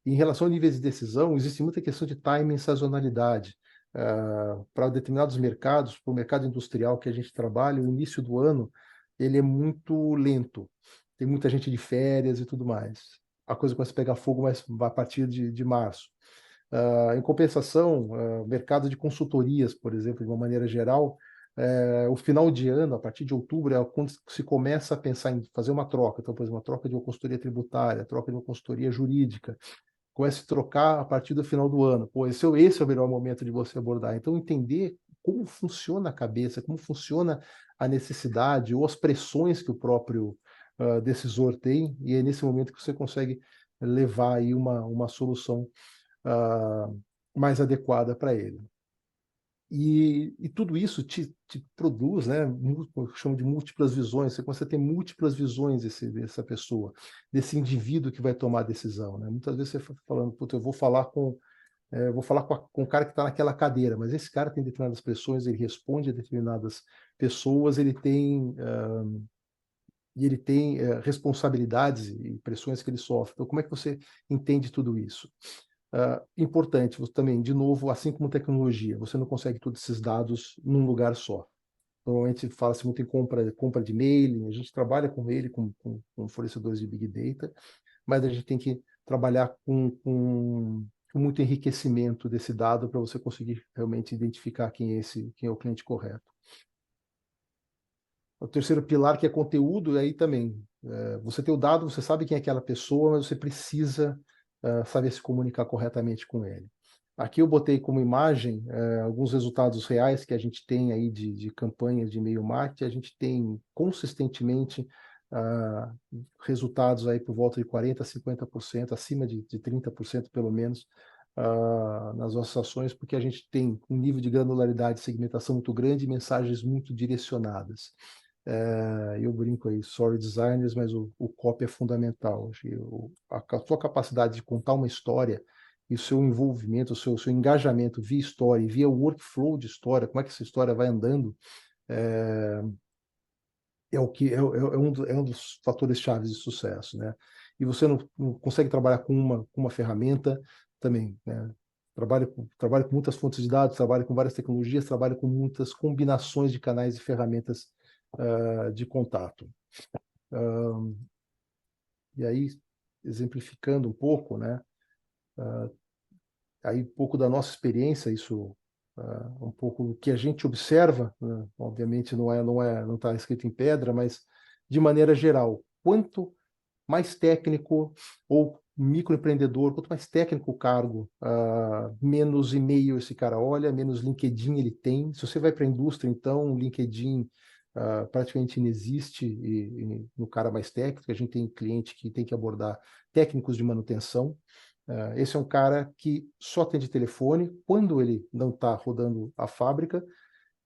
Em relação a níveis de decisão, existe muita questão de timing e sazonalidade. Para determinados mercados, para o mercado industrial que a gente trabalha, o início do ano ele é muito lento. Tem muita gente de férias e tudo mais. A coisa começa a pegar fogo mas a partir de março. Em compensação, mercado de consultorias, por exemplo, de uma maneira geral, o final de ano, a partir de outubro, é quando se começa a pensar em fazer uma troca. Então, por exemplo, uma troca de uma consultoria tributária, troca de uma consultoria jurídica, começa a trocar a partir do final do ano. Pô, esse é o melhor momento de você abordar. Então, entender como funciona a cabeça, como funciona a necessidade ou as pressões que o próprio decisor tem, e é nesse momento que você consegue levar aí uma solução mais adequada para ele. E tudo isso te produz, né, eu chamo de múltiplas visões. Você começa a ter múltiplas visões dessa pessoa, desse indivíduo que vai tomar a decisão. Né? Muitas vezes você fica falando, puta, eu vou falar com o cara que está naquela cadeira, mas esse cara tem determinadas pressões, ele responde a determinadas pessoas, ele tem responsabilidades e pressões que ele sofre. Então, como é que você entende tudo isso? Importante também, de novo, assim como tecnologia, você não consegue todos esses dados num lugar só. Normalmente fala-se muito em compra de mailing, a gente trabalha com ele, com fornecedores de Big Data, mas a gente tem que trabalhar com muito enriquecimento desse dado para você conseguir realmente identificar quem é o cliente correto. O terceiro pilar, que é conteúdo, aí também. Você tem o dado, você sabe quem é aquela pessoa, mas você precisa saber se comunicar corretamente com ele. Aqui eu botei como imagem alguns resultados reais que a gente tem aí de campanhas de e-mail marketing. A gente tem consistentemente resultados aí por volta de 40% a 50%, acima de 30% pelo menos, nas nossas ações, porque a gente tem um nível de granularidade e segmentação muito grande e mensagens muito direcionadas. Eu brinco aí, sorry designers, mas o copy é fundamental. A sua capacidade de contar uma história e o seu envolvimento, o seu engajamento via história e via workflow de história, como é que essa história vai andando, é, é um dos fatores chaves de sucesso, né? E você não consegue trabalhar com uma ferramenta também, né? Trabalho com muitas fontes de dados, trabalho com várias tecnologias, trabalho com muitas combinações de canais e ferramentas de contato. E aí, exemplificando um pouco, né? Aí um pouco da nossa experiência, isso um pouco do que a gente observa, né? Obviamente não está escrito em pedra, mas de maneira geral, quanto mais técnico ou microempreendedor, quanto mais técnico o cargo, menos e-mail esse cara olha, menos LinkedIn ele tem. Se você vai para a indústria, então, o LinkedIn praticamente inexiste no cara mais técnico. A gente tem cliente que tem que abordar técnicos de manutenção. Esse é um cara que só atende telefone quando ele não está rodando a fábrica,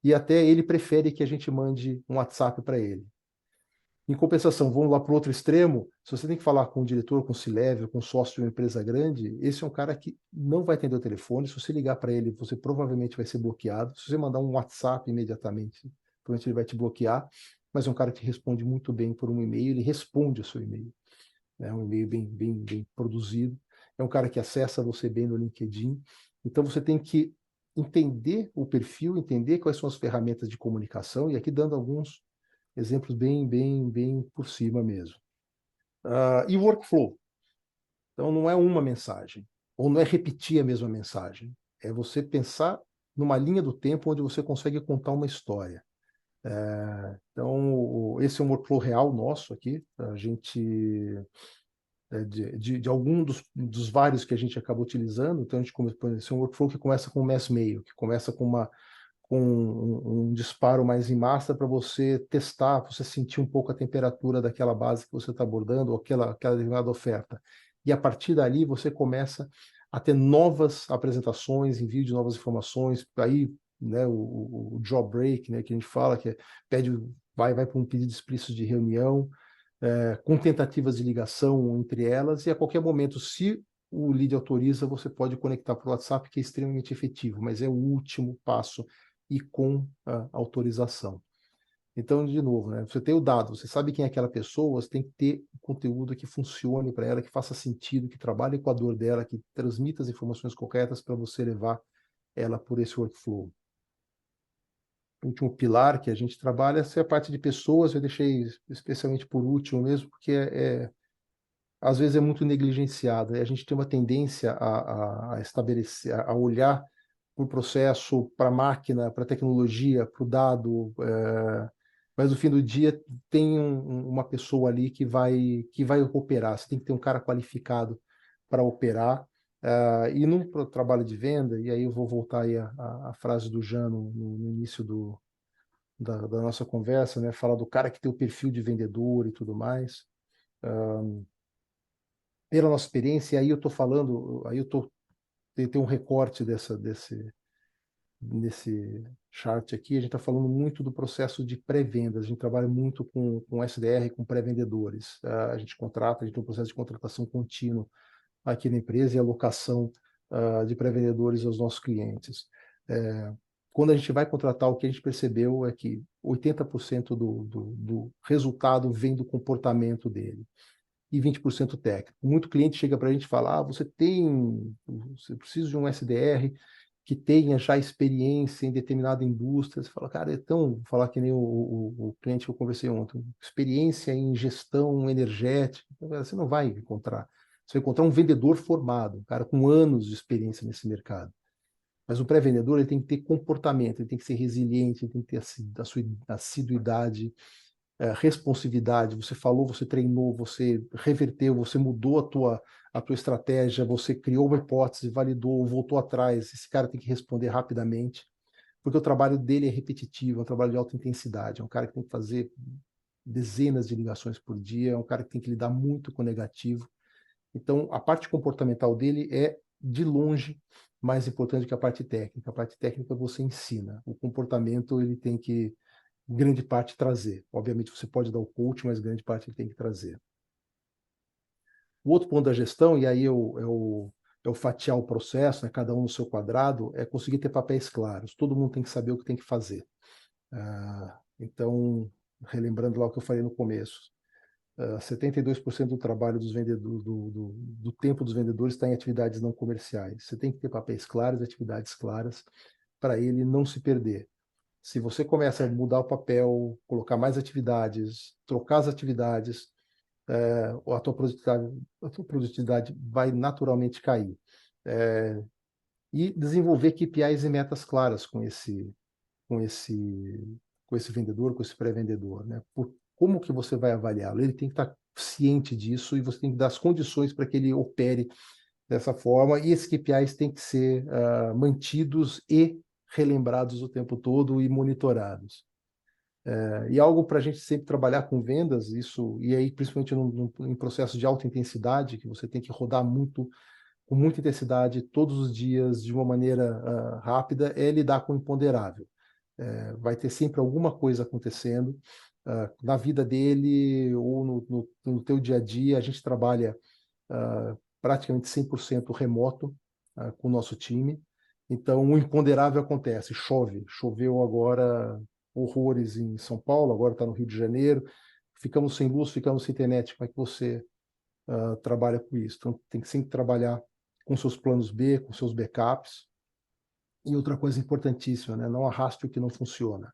e até ele prefere que a gente mande um WhatsApp para ele. Em compensação, vamos lá para o outro extremo. Se você tem que falar com o diretor, com o C-Level, com o sócio de uma empresa grande, esse é um cara que não vai atender o telefone. Se você ligar para ele, você provavelmente vai ser bloqueado. Se você mandar um WhatsApp imediatamente, provavelmente ele vai te bloquear. Mas é um cara que responde muito bem por um e-mail, ele responde o seu e-mail. É um e-mail bem produzido. É um cara que acessa você bem no LinkedIn. Então você tem que entender o perfil, entender quais são as ferramentas de comunicação, e aqui dando alguns exemplos bem por cima mesmo. E workflow. Então, não é uma mensagem, ou não é repetir a mesma mensagem. É você pensar numa linha do tempo onde você consegue contar uma história. Então, esse é um workflow real nosso aqui. A gente, de algum dos vários que a gente acaba utilizando, então a gente começa, esse é um workflow que começa com um mass mail, que começa com um disparo mais em massa para você testar, você sentir um pouco a temperatura daquela base que você está abordando, ou aquela determinada oferta. E a partir dali você começa a ter novas apresentações, envio de novas informações, aí, né, o job break, né, que a gente fala, que vai para um pedido explícito de reunião, com tentativas de ligação entre elas, e a qualquer momento, se o lead autoriza, você pode conectar para o WhatsApp, que é extremamente efetivo, mas é o último passo e com a autorização. Então, de novo, né, você tem o dado, você sabe quem é aquela pessoa, você tem que ter conteúdo que funcione para ela, que faça sentido, que trabalhe com a dor dela, que transmita as informações corretas para você levar ela por esse workflow. O último pilar que a gente trabalha é a parte de pessoas. Eu deixei especialmente por último mesmo, porque às vezes é muito negligenciada. A gente tem uma tendência a estabelecer, a olhar para o processo, para a máquina, para a tecnologia, para o dado, mas no fim do dia tem uma pessoa ali que vai operar. Você tem que ter um cara qualificado para operar. E no trabalho de venda, e aí eu vou voltar aí a frase do Jano no início da nossa conversa, né? Falar do cara que tem o perfil de vendedor e tudo mais. Pela nossa experiência, e aí eu estou falando, tem um recorte nesse chart aqui, a gente está falando muito do processo de pré-vendas. A gente trabalha muito com SDR, com pré-vendedores. A gente contrata, a gente tem um processo de contratação contínuo aqui na empresa e alocação de pré-vendedores aos nossos clientes. Quando a gente vai contratar, o que a gente percebeu é que 80% do resultado vem do comportamento dele e 20% técnico. Muito cliente chega para a gente e fala: você precisa de um SDR que tenha já experiência em determinada indústria. Você fala: cara, então, vou falar que nem o cliente que eu conversei ontem, experiência em gestão energética. Você não vai encontrar. Você vai encontrar um vendedor formado, um cara com anos de experiência nesse mercado. Mas o pré-vendedor ele tem que ter comportamento, ele tem que ser resiliente, ele tem que ter a sua assiduidade, responsividade. Você falou, você treinou, você reverteu, você mudou a tua estratégia, você criou uma hipótese, validou, voltou atrás. Esse cara tem que responder rapidamente, porque o trabalho dele é repetitivo, é um trabalho de alta intensidade, é um cara que tem que fazer dezenas de ligações por dia, é um cara que tem que lidar muito com o negativo. Então, a parte comportamental dele é, de longe, mais importante que a parte técnica. A parte técnica você ensina. O comportamento ele tem que, grande parte, trazer. Obviamente, você pode dar o coach, mas grande parte ele tem que trazer. O outro ponto da gestão, e aí eu fatiar o processo, né, cada um no seu quadrado, é conseguir ter papéis claros. Todo mundo tem que saber o que tem que fazer. Então, relembrando lá o que eu falei no começo, 72% do trabalho dos vendedores, do tempo dos vendedores está em atividades não comerciais. Você tem que ter papéis claros, atividades claras, para ele não se perder. Se você começa a mudar o papel, colocar mais atividades, trocar as atividades, a tua produtividade vai naturalmente cair. E desenvolver KPIs e metas claras com esse, com esse vendedor, com esse pré-vendedor, né? Como que você vai avaliá-lo? Ele tem que estar ciente disso e você tem que dar as condições para que ele opere dessa forma, e esses KPIs têm que ser mantidos e relembrados o tempo todo e monitorados. E algo para a gente sempre trabalhar com vendas, isso, e aí principalmente em processo de alta intensidade, que você tem que rodar muito, com muita intensidade, todos os dias, de uma maneira rápida, é lidar com o imponderável. Vai ter sempre alguma coisa acontecendo na vida dele ou no teu dia a dia. A gente trabalha praticamente 100% remoto com o nosso time. Então, o imponderável acontece. Choveu agora horrores em São Paulo, agora está no Rio de Janeiro. Ficamos sem luz, ficamos sem internet. Como é que você trabalha com isso? Então, tem que sempre trabalhar com seus planos B, com seus backups. E outra coisa importantíssima, né? Não arraste o que não funciona.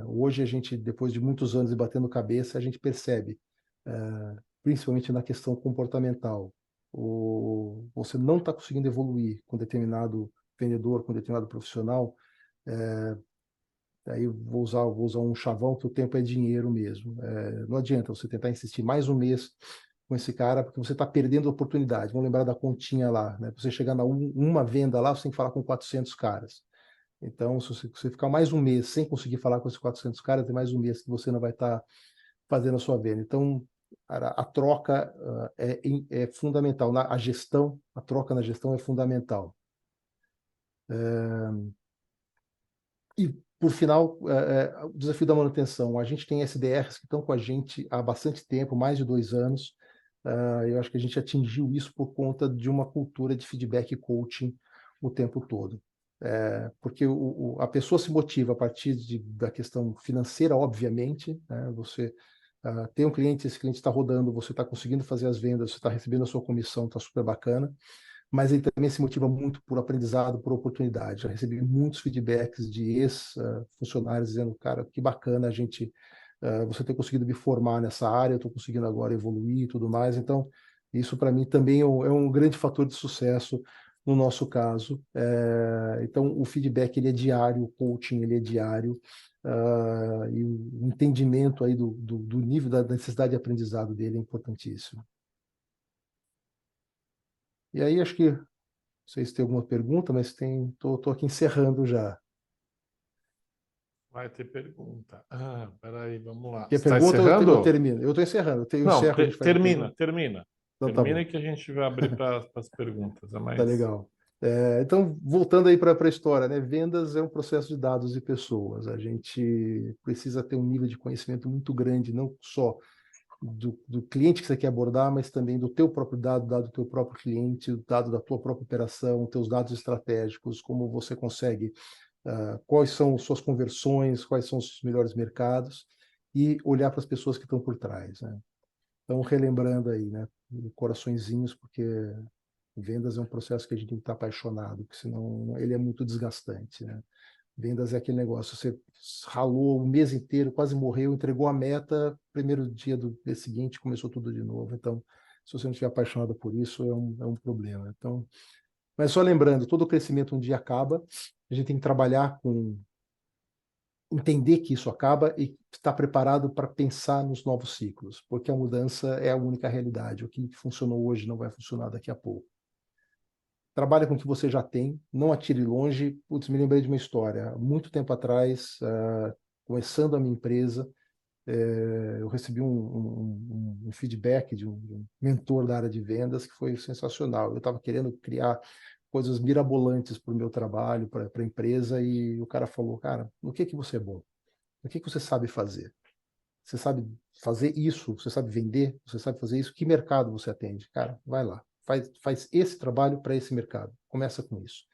Hoje a gente, depois de muitos anos de batendo cabeça, a gente percebe, principalmente na questão comportamental, você não está conseguindo evoluir com determinado vendedor, com determinado profissional. Aí vou usar um chavão que o tempo é dinheiro mesmo. Não adianta você tentar insistir mais um mês com esse cara, porque você está perdendo a oportunidade. Vamos lembrar da continha lá, né? Para você chegar na uma venda lá, você tem que falar com 400 caras. Então, se você ficar mais um mês sem conseguir falar com esses 400 caras, tem mais um mês que você não vai estar fazendo a sua venda. Então, a troca é fundamental. A gestão, a troca na gestão é fundamental. E, por final, o desafio da manutenção. A gente tem SDRs que estão com a gente há bastante tempo, mais de 2 anos. Eu acho que a gente atingiu isso por conta de uma cultura de feedback e coaching o tempo todo. Porque a pessoa se motiva a partir da questão financeira, obviamente, né? Você tem um cliente, esse cliente está rodando, você está conseguindo fazer as vendas, você está recebendo a sua comissão, está super bacana, mas ele também se motiva muito por aprendizado, por oportunidade. Já recebi muitos feedbacks de ex-funcionários dizendo, cara, que bacana você ter conseguido me formar nessa área, eu estou conseguindo agora evoluir e tudo mais. Então, isso para mim também é um grande fator de sucesso no nosso caso. Então, o feedback ele é diário, o coaching ele é diário, e o entendimento aí do nível da necessidade de aprendizado dele é importantíssimo. E aí, acho que, não sei se tem alguma pergunta, mas tô aqui encerrando já. Vai ter pergunta. Peraí, vamos lá. Quer Você está pergunta, eu encerrando? termino. Eu estou encerrando. Eu Não, encerro, a gente faz a termina, pergunta. termina. Então tá Termina bom, que a gente vai abrir para as perguntas. É tá mais. legal. Então, voltando aí para a história, né? Vendas é um processo de dados e pessoas. A gente precisa ter um nível de conhecimento muito grande, não só do cliente que você quer abordar, mas também do teu próprio dado do teu próprio cliente, o dado da tua própria operação, teus dados estratégicos, como você consegue, quais são suas conversões, quais são os melhores mercados, e olhar para as pessoas que estão por trás, né? Então, relembrando aí, né? Coraçõezinhos, porque vendas é um processo que a gente tem que estar apaixonado, porque senão ele é muito desgastante, né? Vendas é aquele negócio, você ralou o mês inteiro, quase morreu, entregou a meta, primeiro dia do mês seguinte começou tudo de novo. Então, se você não estiver apaixonado por isso, é um problema. Então, Mas só lembrando, todo crescimento um dia acaba, a gente tem que trabalhar com entender que isso acaba e estar preparado para pensar nos novos ciclos, porque a mudança é a única realidade. O que funcionou hoje não vai funcionar daqui a pouco. Trabalhe com o que você já tem, não atire longe. Putz, me lembrei de uma história. Muito tempo atrás, começando a minha empresa, eu recebi um feedback de um mentor da área de vendas que foi sensacional. Eu estava querendo criar coisas mirabolantes para o meu trabalho, para a empresa, e o cara falou, cara, no que você é bom? O que você sabe fazer? Você sabe fazer isso? Você sabe vender? Você sabe fazer isso? Que mercado você atende? Cara, vai lá. Faz esse trabalho para esse mercado. Começa com isso.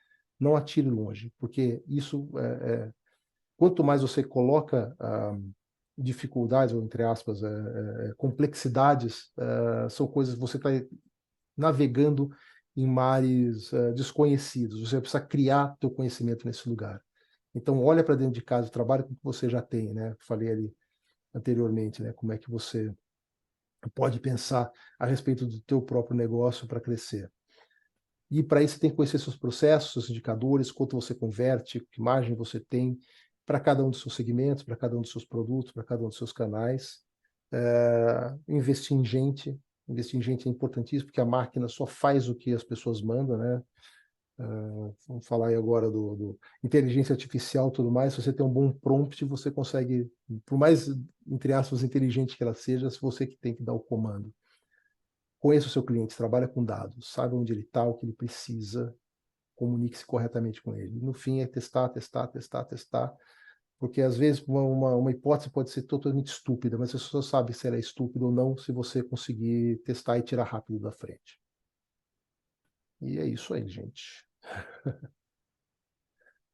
Não atire longe, porque isso, quanto mais você coloca dificuldades, ou entre aspas, complexidades, são coisas que você está navegando em mares desconhecidos. Você precisa criar teu conhecimento nesse lugar. Então, olha para dentro de casa, trabalha com o que você já tem, né? Falei ali anteriormente, né? Como é que você pode pensar a respeito do teu próprio negócio para crescer. E para isso você tem que conhecer seus processos, seus indicadores, quanto você converte, que margem você tem para cada um dos seus segmentos, para cada um dos seus produtos, para cada um dos seus canais. Investir em gente é importantíssimo, porque a máquina só faz o que as pessoas mandam, né? Vamos falar aí agora do inteligência artificial e tudo mais. Se você tem um bom prompt, você consegue, por mais, entre aspas, inteligente que ela seja, se você que tem que dar o comando. Conheça o seu cliente, trabalha com dados, saiba onde ele está, o que ele precisa, comunique-se corretamente com ele. No fim, é testar, testar, testar, testar, porque às vezes uma hipótese pode ser totalmente estúpida, mas você só sabe se ela é estúpida ou não se você conseguir testar e tirar rápido da frente. E é isso aí, gente.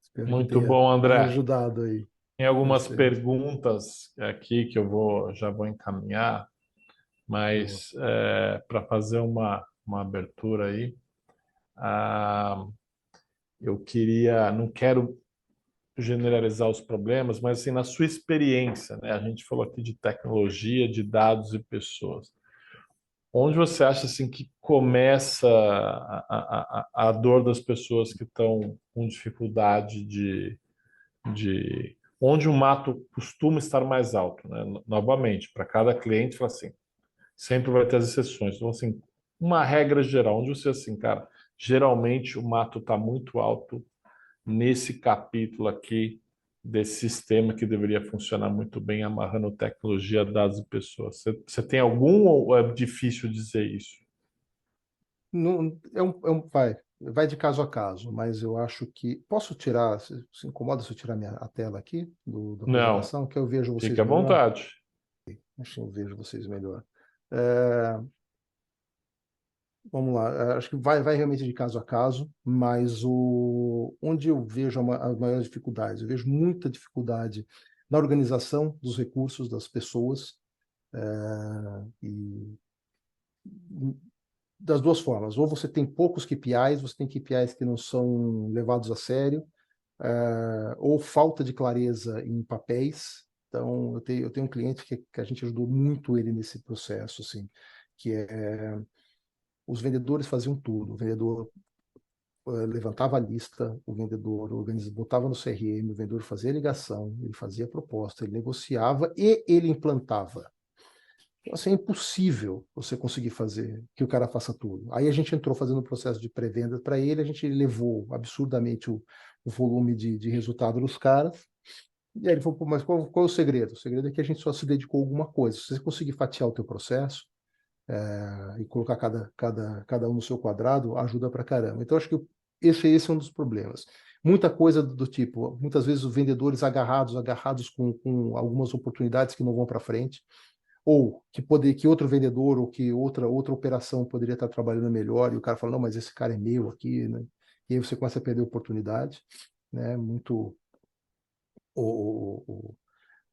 Espero que Muito tenha, bom, tenha André. ajudado aí Tem algumas vocês. perguntas aqui que já vou encaminhar, Boa. mas para fazer uma abertura aí, ah, eu queria, não quero generalizar os problemas, mas assim, na sua experiência, né? A gente falou aqui de tecnologia, de dados e pessoas. Onde você acha assim que começa a dor das pessoas que estão com dificuldade de onde o mato costuma estar mais alto, né? Novamente, para cada cliente, fala assim, sempre vai ter as exceções. Então, assim, uma regra geral, onde você assim, cara, geralmente o mato está muito alto nesse capítulo aqui desse sistema que deveria funcionar muito bem, amarrando tecnologia, dados e pessoas. Você tem algum ou é difícil dizer isso? Não, vai de caso a caso, mas eu acho que. Posso tirar, se incomoda se eu tirar a tela aqui da Não, apresentação, que eu vejo fique vocês à melhor? vontade. Acho que eu vejo vocês melhor. É, vamos lá, acho que vai realmente de caso a caso, mas onde eu vejo as maiores dificuldades? Eu vejo muita dificuldade na organização dos recursos das pessoas, e das duas formas. Ou você tem poucos KPIs, você tem KPIs que não são levados a sério, ou falta de clareza em papéis. Então, eu tenho um cliente que a gente ajudou muito ele nesse processo, assim, que os vendedores faziam tudo. O vendedor levantava a lista, o vendedor botava no CRM, o vendedor fazia a ligação, ele fazia a proposta, ele negociava e ele implantava. Então, assim, é impossível você conseguir fazer que o cara faça tudo. Aí a gente entrou fazendo o processo de pré-venda para ele, a gente levou absurdamente o volume de resultado dos caras. E aí ele falou, pô, mas qual é o segredo? O segredo é que a gente só se dedicou a alguma coisa. Se você conseguir fatiar o teu processo e colocar cada um no seu quadrado, ajuda pra caramba. Então, acho que esse é um dos problemas. Muita coisa do tipo, muitas vezes os vendedores agarrados com algumas oportunidades que não vão para frente, ou que outro vendedor ou que outra operação poderia estar trabalhando melhor e o cara fala, não, mas esse cara é meu aqui, né? E aí você começa a perder a oportunidade, né? Muito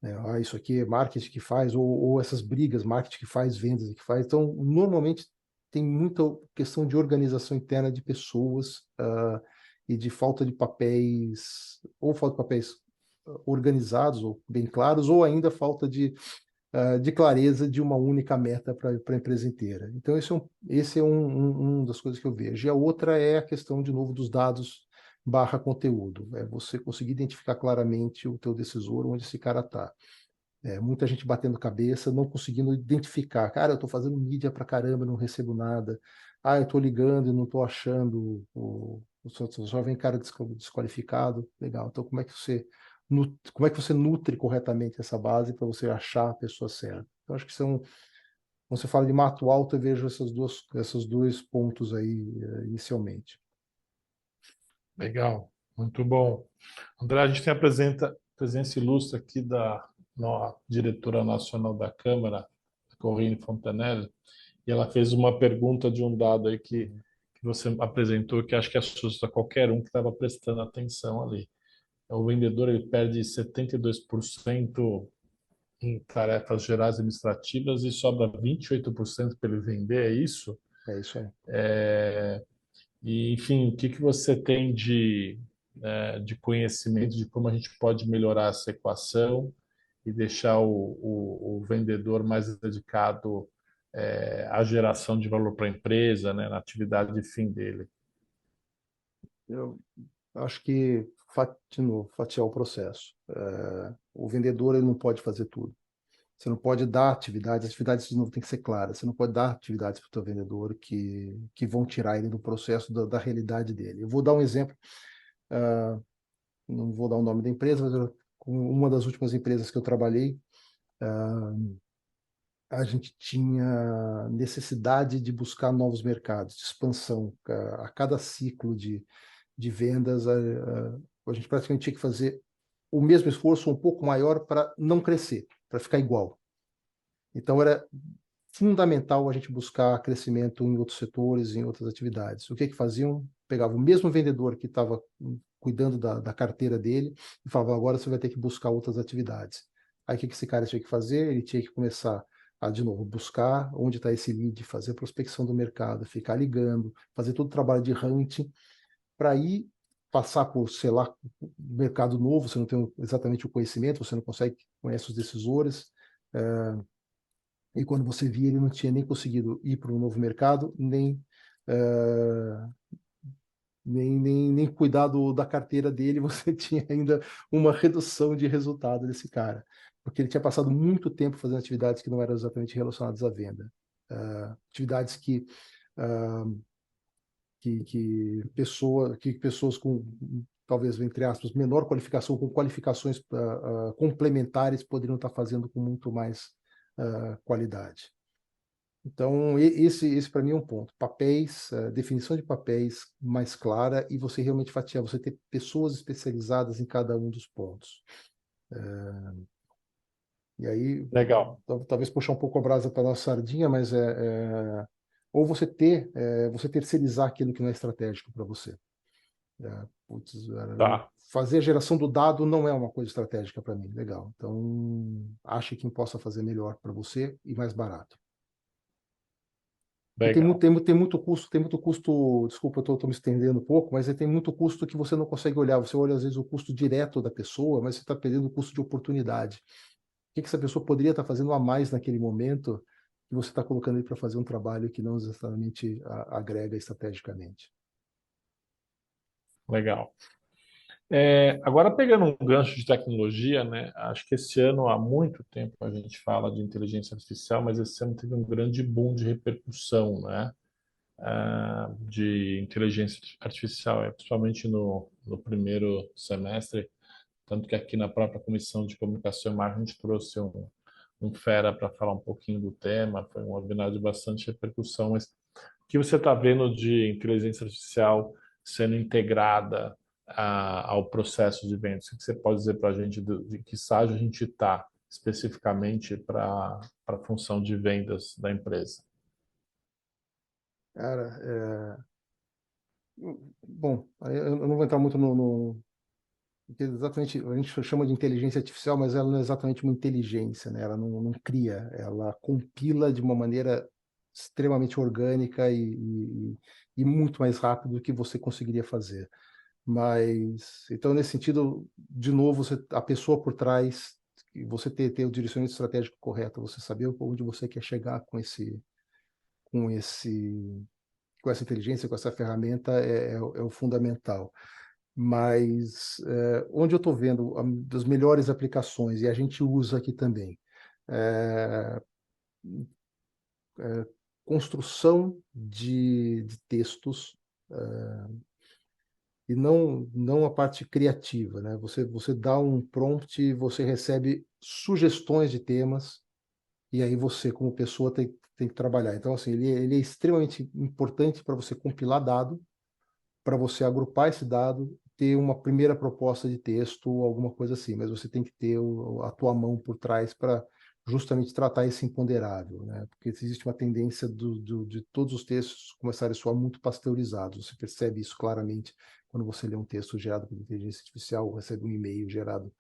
né? Isso aqui é marketing que faz, ou essas brigas, marketing que faz, vendas que faz. Então, normalmente tem muita questão de organização interna de pessoas, e de falta de papéis, ou falta de papéis organizados ou bem claros, ou ainda falta de de clareza de uma única meta para a empresa inteira. Então, esse é um das coisas que eu vejo. E a outra é a questão, de novo, dos dados barra conteúdo. É você conseguir identificar claramente o teu decisor, onde esse cara está. Muita gente batendo cabeça, não conseguindo identificar. Cara, eu estou fazendo mídia para caramba, não recebo nada. Ah, eu estou ligando e não estou achando. Só vem cara desqualificado. Legal. Então, como é que você nutre corretamente essa base para você achar a pessoa certa? Então, acho que quando você fala de mato alto, eu vejo esses dois pontos aí, inicialmente. Legal, muito bom. André, a gente tem a presença ilustre aqui da diretora nacional da Câmara, Corinne Fontanelli, e ela fez uma pergunta de um dado aí que você apresentou, que acho que assusta qualquer um que estava prestando atenção ali. O vendedor ele perde 72% em tarefas gerais administrativas e sobra 28% para ele vender, é isso? É isso aí. E, enfim, o que que você tem de conhecimento de como a gente pode melhorar essa equação e deixar o vendedor mais dedicado à geração de valor para a empresa, né, na atividade de fim dele? Eu acho que, de novo, fatiar o processo. O vendedor ele não pode fazer tudo. Você não pode dar atividades, as atividades de novo têm que ser claras. Você não pode dar atividades para o teu vendedor que vão tirar ele do processo da realidade dele. Eu vou dar um exemplo, ah, não vou dar o nome da empresa, mas com uma das últimas empresas que eu trabalhei, a gente tinha necessidade de buscar novos mercados, de expansão. A cada ciclo de vendas, a gente praticamente tinha que fazer o mesmo esforço um pouco maior para não crescer, para ficar igual. Então, era fundamental a gente buscar crescimento em outros setores, em outras atividades. O que que faziam? Pegavam o mesmo vendedor que estava cuidando da carteira dele e falavam, agora você vai ter que buscar outras atividades. Aí, o que que esse cara tinha que fazer? Ele tinha que começar a, de novo, buscar onde está esse lead, fazer prospecção do mercado, ficar ligando, fazer todo o trabalho de hunting, para ir passar por, sei lá, mercado novo, você não tem exatamente o conhecimento, você não conhece os decisores, e quando você via, ele não tinha nem conseguido ir para um novo mercado, eh, nem cuidar da carteira dele, você tinha ainda uma redução de resultado desse cara, porque ele tinha passado muito tempo fazendo atividades que não eram exatamente relacionadas à venda. Atividades que pessoas com, talvez, entre aspas, menor qualificação, com qualificações complementares, poderiam estar fazendo com muito mais qualidade. Então, esse para mim é um ponto. Papéis, definição de papéis mais clara e você realmente fatiar, você ter pessoas especializadas em cada um dos pontos. E aí, Legal. talvez puxar um pouco a brasa para a nossa sardinha, mas ou você terceirizar aquilo que não é estratégico para você. Putz, Tá. fazer a geração do dado não é uma coisa estratégica para mim. Legal. Então, ache quem possa fazer melhor para você e mais barato. E Legal. tem muito custo, desculpa, eu estou me estendendo um pouco, mas tem muito custo que você não consegue olhar. Você olha, às vezes, o custo direto da pessoa, mas você está perdendo o custo de oportunidade. O que essa pessoa poderia estar fazendo a mais naquele momento que você está colocando ele para fazer um trabalho que não necessariamente agrega estrategicamente? Legal. Agora, pegando um gancho de tecnologia, né? Acho que esse ano, há muito tempo, a gente fala de inteligência artificial, mas esse ano teve um grande boom de repercussão, né? De inteligência artificial, principalmente no primeiro semestre, tanto que aqui na própria Comissão de Comunicação e Marketing a gente trouxe um fera para falar um pouquinho do tema, foi um webinar de bastante repercussão, mas o que você está vendo de inteligência artificial sendo integrada ao processo de vendas? O que você pode dizer para a gente de que estágio a gente está especificamente para a função de vendas da empresa? Cara, bom, eu não vou entrar muito porque exatamente a gente chama de inteligência artificial, mas ela não é exatamente uma inteligência, né? Ela não cria, ela compila de uma maneira extremamente orgânica e muito mais rápido do que você conseguiria fazer. Mas, então, nesse sentido, de novo, a pessoa por trás e você ter o direcionamento estratégico correto, você saber onde você quer chegar com esse, com essa inteligência, com essa ferramenta é o fundamental. Mas onde eu estou vendo das melhores aplicações, e a gente usa aqui também, é, construção de textos, e não a parte criativa, né? Você dá um prompt, você recebe sugestões de temas, e aí você, como pessoa, tem que trabalhar. Então, assim, ele é extremamente importante para você compilar dado, para você agrupar esse dado, ter uma primeira proposta de texto ou alguma coisa assim, mas você tem que ter a tua mão por trás para justamente tratar esse imponderável, né? Porque existe uma tendência de todos os textos começarem a soar muito pasteurizados. Você percebe isso claramente quando você lê um texto gerado por inteligência artificial ou recebe um e-mail gerado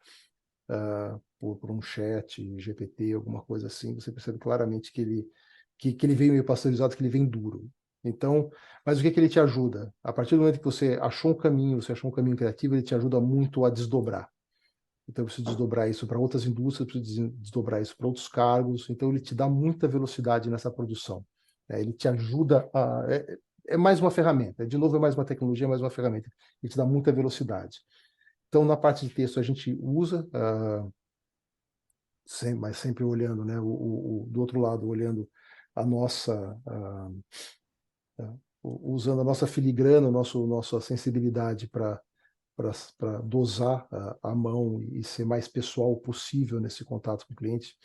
por um chat, GPT, alguma coisa assim, você percebe claramente que ele vem meio pasteurizado, que ele vem duro. Então, mas o que ele te ajuda? A partir do momento que você achou um caminho, você achou um caminho criativo, ele te ajuda muito a desdobrar. Então, eu preciso desdobrar isso para outras indústrias, preciso desdobrar isso para outros cargos. Então, ele te dá muita velocidade nessa produção. Ele te ajuda a. É mais uma ferramenta. De novo, é mais uma tecnologia, é mais uma ferramenta. Ele te dá muita velocidade. Então, na parte de texto, a gente usa, mas sempre olhando, né, do outro lado, olhando a nossa, usando a nossa filigrana, nossa sensibilidade para dosar a mão e ser mais pessoal possível nesse contato com o cliente.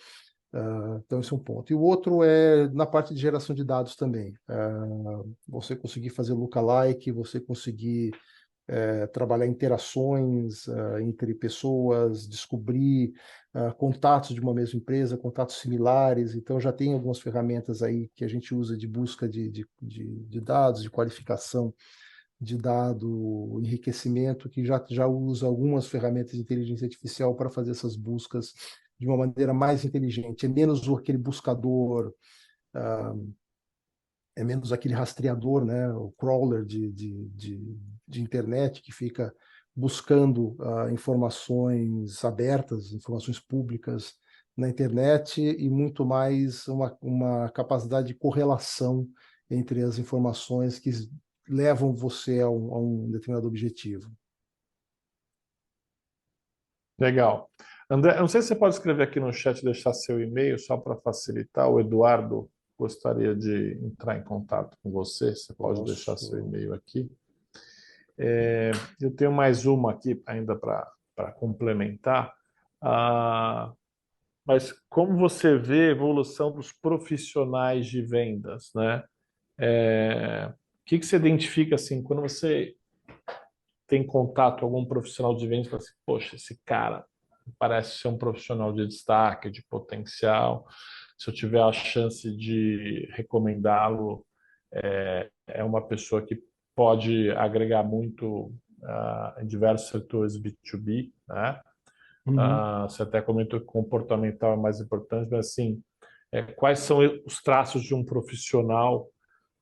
Então, esse é um ponto. E o outro é na parte de geração de dados também. Você conseguir fazer lookalike, você conseguir trabalhar interações entre pessoas, descobrir contatos de uma mesma empresa, contatos similares. Então, já tem algumas ferramentas aí que a gente usa de busca de dados, de qualificação de dado, enriquecimento, que já usa algumas ferramentas de inteligência artificial para fazer essas buscas de uma maneira mais inteligente. É menos aquele buscador, é menos aquele rastreador, né, o crawler de internet que fica buscando informações abertas, informações públicas na internet, e muito mais uma capacidade de correlação entre as informações que levam você a um determinado objetivo. Legal. André, eu não sei se você pode escrever aqui no chat e deixar seu e-mail só para facilitar. O Eduardo gostaria de entrar em contato com você. Você pode deixar seu Posso. e-mail aqui. Eu tenho mais uma aqui ainda para complementar. Mas como você vê a evolução dos profissionais de vendas, né? O que você identifica assim quando você tem contato com algum profissional de vendas e fala assim, poxa, esse cara parece ser um profissional de destaque, de potencial. Se eu tiver a chance de recomendá-lo, é uma pessoa que pode agregar muito em diversos setores B2B, né? Uhum. Você até comentou que comportamental é mais importante, mas assim, quais são os traços de um profissional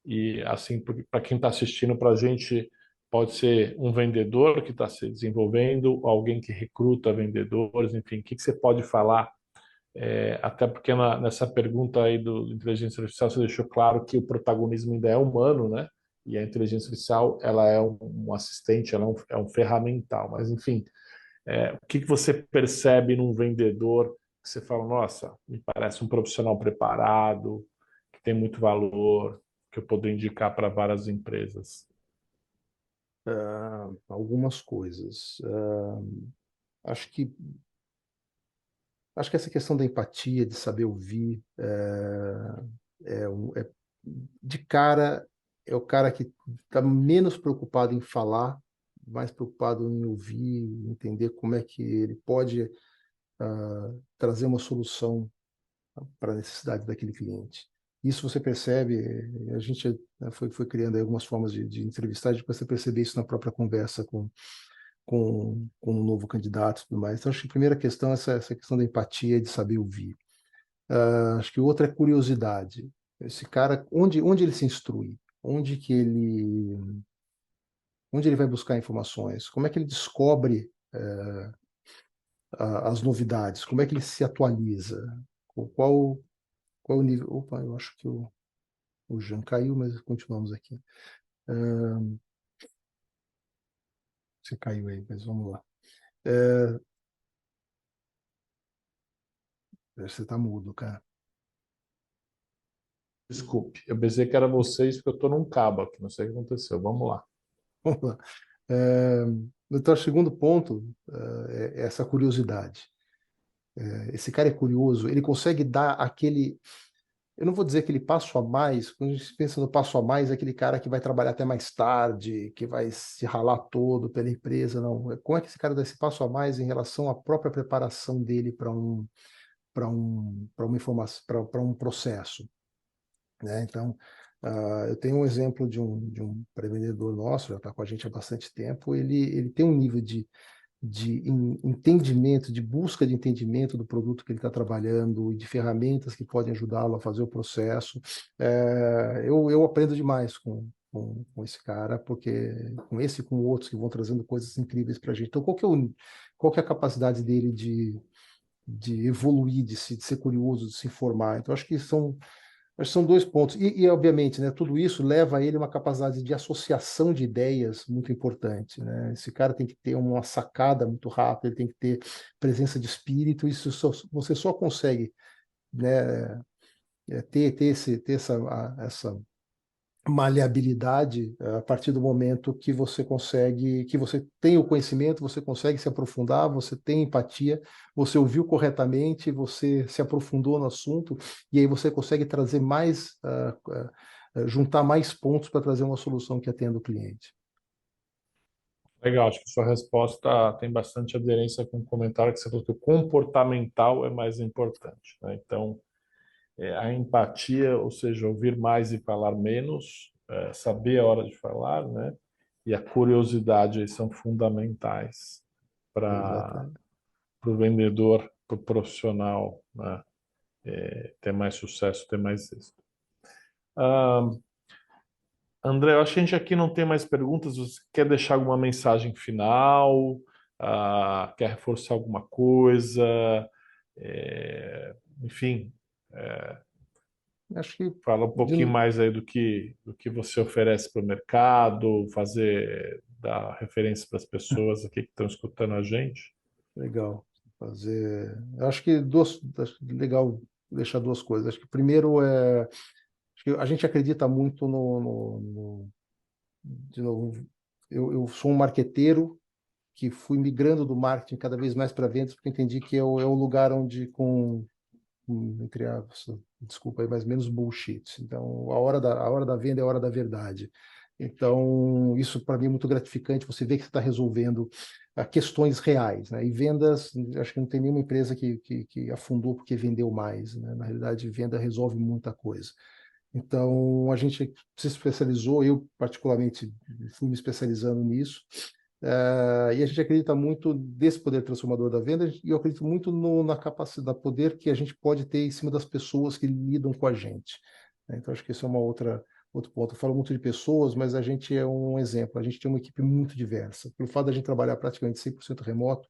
e assim, para quem está assistindo, para a gente pode ser um vendedor que está se desenvolvendo, alguém que recruta vendedores, enfim, o que você pode falar? Até porque nessa pergunta aí do inteligência artificial você deixou claro que o protagonismo ainda é humano, né? E a inteligência artificial ela é um assistente, ela é um ferramental. Mas enfim, o que você percebe num vendedor que você fala, nossa, me parece um profissional preparado, que tem muito valor, que eu poderia indicar para várias empresas? Algumas coisas. Acho que essa questão da empatia, de saber ouvir, de cara é o cara que está menos preocupado em falar, mais preocupado em ouvir, entender como é que ele pode trazer uma solução para a necessidade daquele cliente. Isso você percebe, a gente foi criando aí algumas formas de entrevistar, de você perceber isso na própria conversa com um novo candidato e tudo mais. Então, acho que a primeira questão é essa questão da empatia, de saber ouvir. Acho que outra é curiosidade. Esse cara, onde ele se instrui? Onde ele vai buscar informações? Como é que ele descobre as novidades? Como é que ele se atualiza? Qual, qual é o nível? Opa, eu acho que o Jean caiu, mas continuamos aqui. Você caiu aí, mas vamos lá. É, você está mudo, cara. Desculpe, eu pensei que era vocês, porque eu estou num cabo aqui, não sei o que aconteceu. Vamos lá. Vamos lá. É, então, o segundo ponto é essa curiosidade. Esse cara é curioso, ele consegue dar aquele. Eu não vou dizer aquele passo a mais, quando a gente pensa no passo a mais, é aquele cara que vai trabalhar até mais tarde, que vai se ralar todo pela empresa, não. Como é que esse cara dá esse passo a mais em relação à própria preparação dele para uma informação, para um processo, né? Então, eu tenho um exemplo de um pré-vendedor nosso, já está com a gente há bastante tempo, ele tem um nível de entendimento, de busca de entendimento do produto que ele está trabalhando e de ferramentas que podem ajudá-lo a fazer o processo. Eu aprendo demais com esse cara, porque com esse e com outros que vão trazendo coisas incríveis para a gente. Então, qual que é a capacidade dele de evoluir, de ser curioso, de se informar? Então, acho que são dois pontos. Obviamente, né, tudo isso leva a ele uma capacidade de associação de ideias muito importante, né? Esse cara tem que ter uma sacada muito rápida, ele tem que ter presença de espírito. Você só consegue, né, ter essa maleabilidade a partir do momento que você consegue, que você tem o conhecimento, você consegue se aprofundar, você tem empatia, você ouviu corretamente, você se aprofundou no assunto e aí você consegue trazer mais, juntar mais pontos para trazer uma solução que atenda o cliente. Legal, acho que sua resposta tem bastante aderência com o comentário que você falou que o comportamental é mais importante, né? Então, a empatia, ou seja, ouvir mais e falar menos, saber a hora de falar, né? E a curiosidade aí são fundamentais para Exatamente. o vendedor, para o profissional, né? Ter mais sucesso, ter mais êxito. Ah, André, eu acho que a gente aqui não tem mais perguntas. Você quer deixar alguma mensagem final? Quer reforçar alguma coisa? Enfim, Acho que fala um pouquinho de, mais aí do que você oferece para o mercado, dar referência para as pessoas aqui que estão escutando a gente. legal fazer. Acho que legal deixar duas coisas. Acho que primeiro acho que a gente acredita muito de novo, eu sou um marqueteiro que fui migrando do marketing cada vez mais para vendas, porque entendi que é o lugar onde, entre aspas, desculpa aí, mas menos bullshit. Então, a hora da venda é a hora da verdade. Então, isso para mim é muito gratificante. Você vê que você está resolvendo questões reais, né? E vendas, acho que não tem nenhuma empresa que afundou porque vendeu mais, né? Na realidade, venda resolve muita coisa. Então, a gente se especializou, eu particularmente fui me especializando nisso, e a gente acredita muito desse poder transformador da venda, e eu acredito muito na capacidade, poder que a gente pode ter em cima das pessoas que lidam com a gente, né? Então, acho que isso é outro ponto. Eu falo muito de pessoas, mas a gente é um exemplo, a gente tem uma equipe muito diversa. Pelo fato de a gente trabalhar praticamente 100% remoto,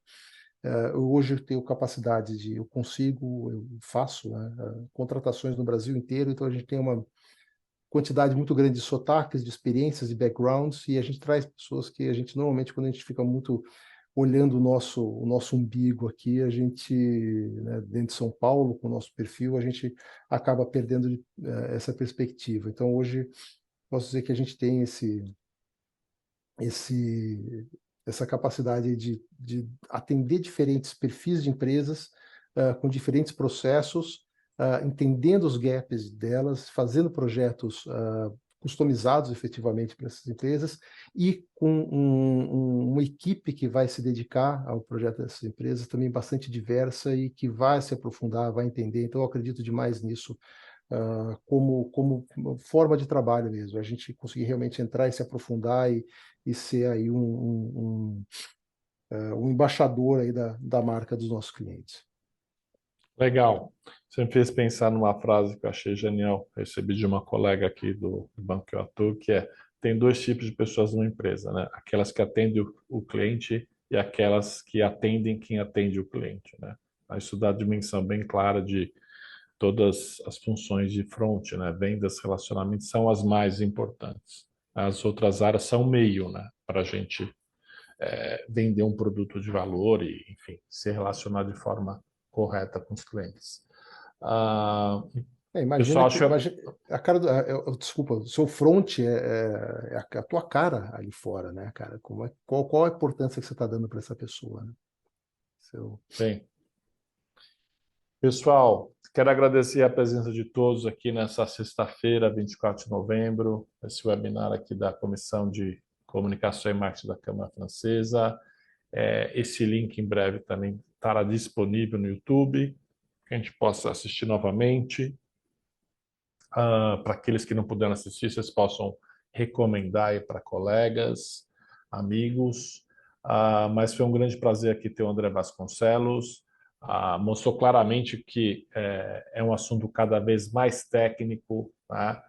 hoje eu tenho capacidade eu faço, né, contratações no Brasil inteiro, então a gente tem uma quantidade muito grande de sotaques, de experiências, de backgrounds, e a gente traz pessoas que a gente normalmente, quando a gente fica muito olhando o nosso umbigo aqui, a gente, né, dentro de São Paulo, com o nosso perfil, a gente acaba perdendo essa perspectiva. Então, hoje, posso dizer que a gente tem esse, essa capacidade de atender diferentes perfis de empresas, com diferentes processos, entendendo os gaps delas, fazendo projetos customizados efetivamente para essas empresas e com uma equipe que vai se dedicar ao projeto dessas empresas também bastante diversa e que vai se aprofundar, vai entender. Então, eu acredito demais nisso, como forma de trabalho mesmo, a gente conseguir realmente entrar e se aprofundar e ser aí um embaixador aí da marca dos nossos clientes. Legal. Você me fez pensar numa frase que eu achei genial. Recebi de uma colega aqui do banco que eu atuo, que é: tem dois tipos de pessoas numa empresa, né? Aquelas que atendem o cliente e aquelas que atendem quem atende o cliente, né? Isso dá a dimensão bem clara de todas as funções de front, né? Vendas, relacionamentos são as mais importantes. As outras áreas são meio, né? Para a gente vender um produto de valor e, enfim, se relacionar de forma correta com os clientes. Ah, Imagina pessoal, que acho que a cara desculpa, o seu front é a tua cara ali fora, né, cara? Qual a importância que você está dando para essa pessoa, né? Seu... bem, pessoal, quero agradecer a presença de todos aqui nessa sexta-feira, 24 de novembro, esse webinar aqui da Comissão de Comunicação e Marketing da Câmara Francesa. Esse link em breve também estará disponível no YouTube, que a gente possa assistir novamente. Para aqueles que não puderam assistir, vocês possam recomendar aí para colegas, amigos. Mas foi um grande prazer aqui ter o André Vasconcelos. Mostrou claramente que é um assunto cada vez mais técnico, tá?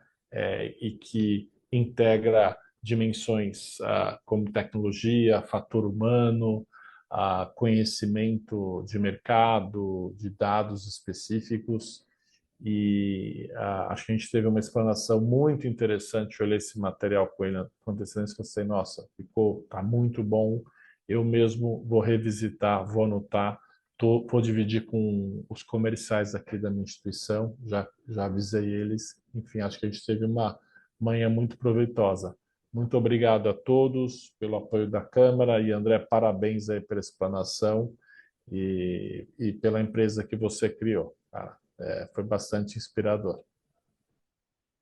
E que integra dimensões como tecnologia, fator humano, conhecimento de mercado, de dados específicos. E acho que a gente teve uma explanação muito interessante. Eu olhei esse material com ele acontecendo e pensei, nossa, tá muito bom. Eu mesmo vou revisitar, vou anotar, vou dividir com os comerciais aqui da minha instituição, já avisei eles. Enfim, acho que a gente teve uma manhã muito proveitosa. Muito obrigado a todos pelo apoio da Câmara e André, parabéns aí pela explanação e pela empresa que você criou, cara. Foi bastante inspirador.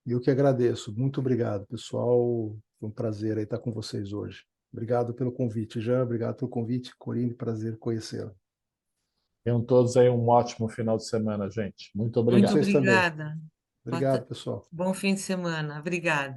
Eu que agradeço. Muito obrigado, pessoal. Foi um prazer aí estar com vocês hoje. Obrigado pelo convite, Jean. Obrigado pelo convite, Corine. Prazer conhecê-la. Tenham todos aí um ótimo final de semana, gente. Muito Para Muito obrigado. vocês também. obrigada. Obrigado, pessoal. Bom fim de semana. Obrigada.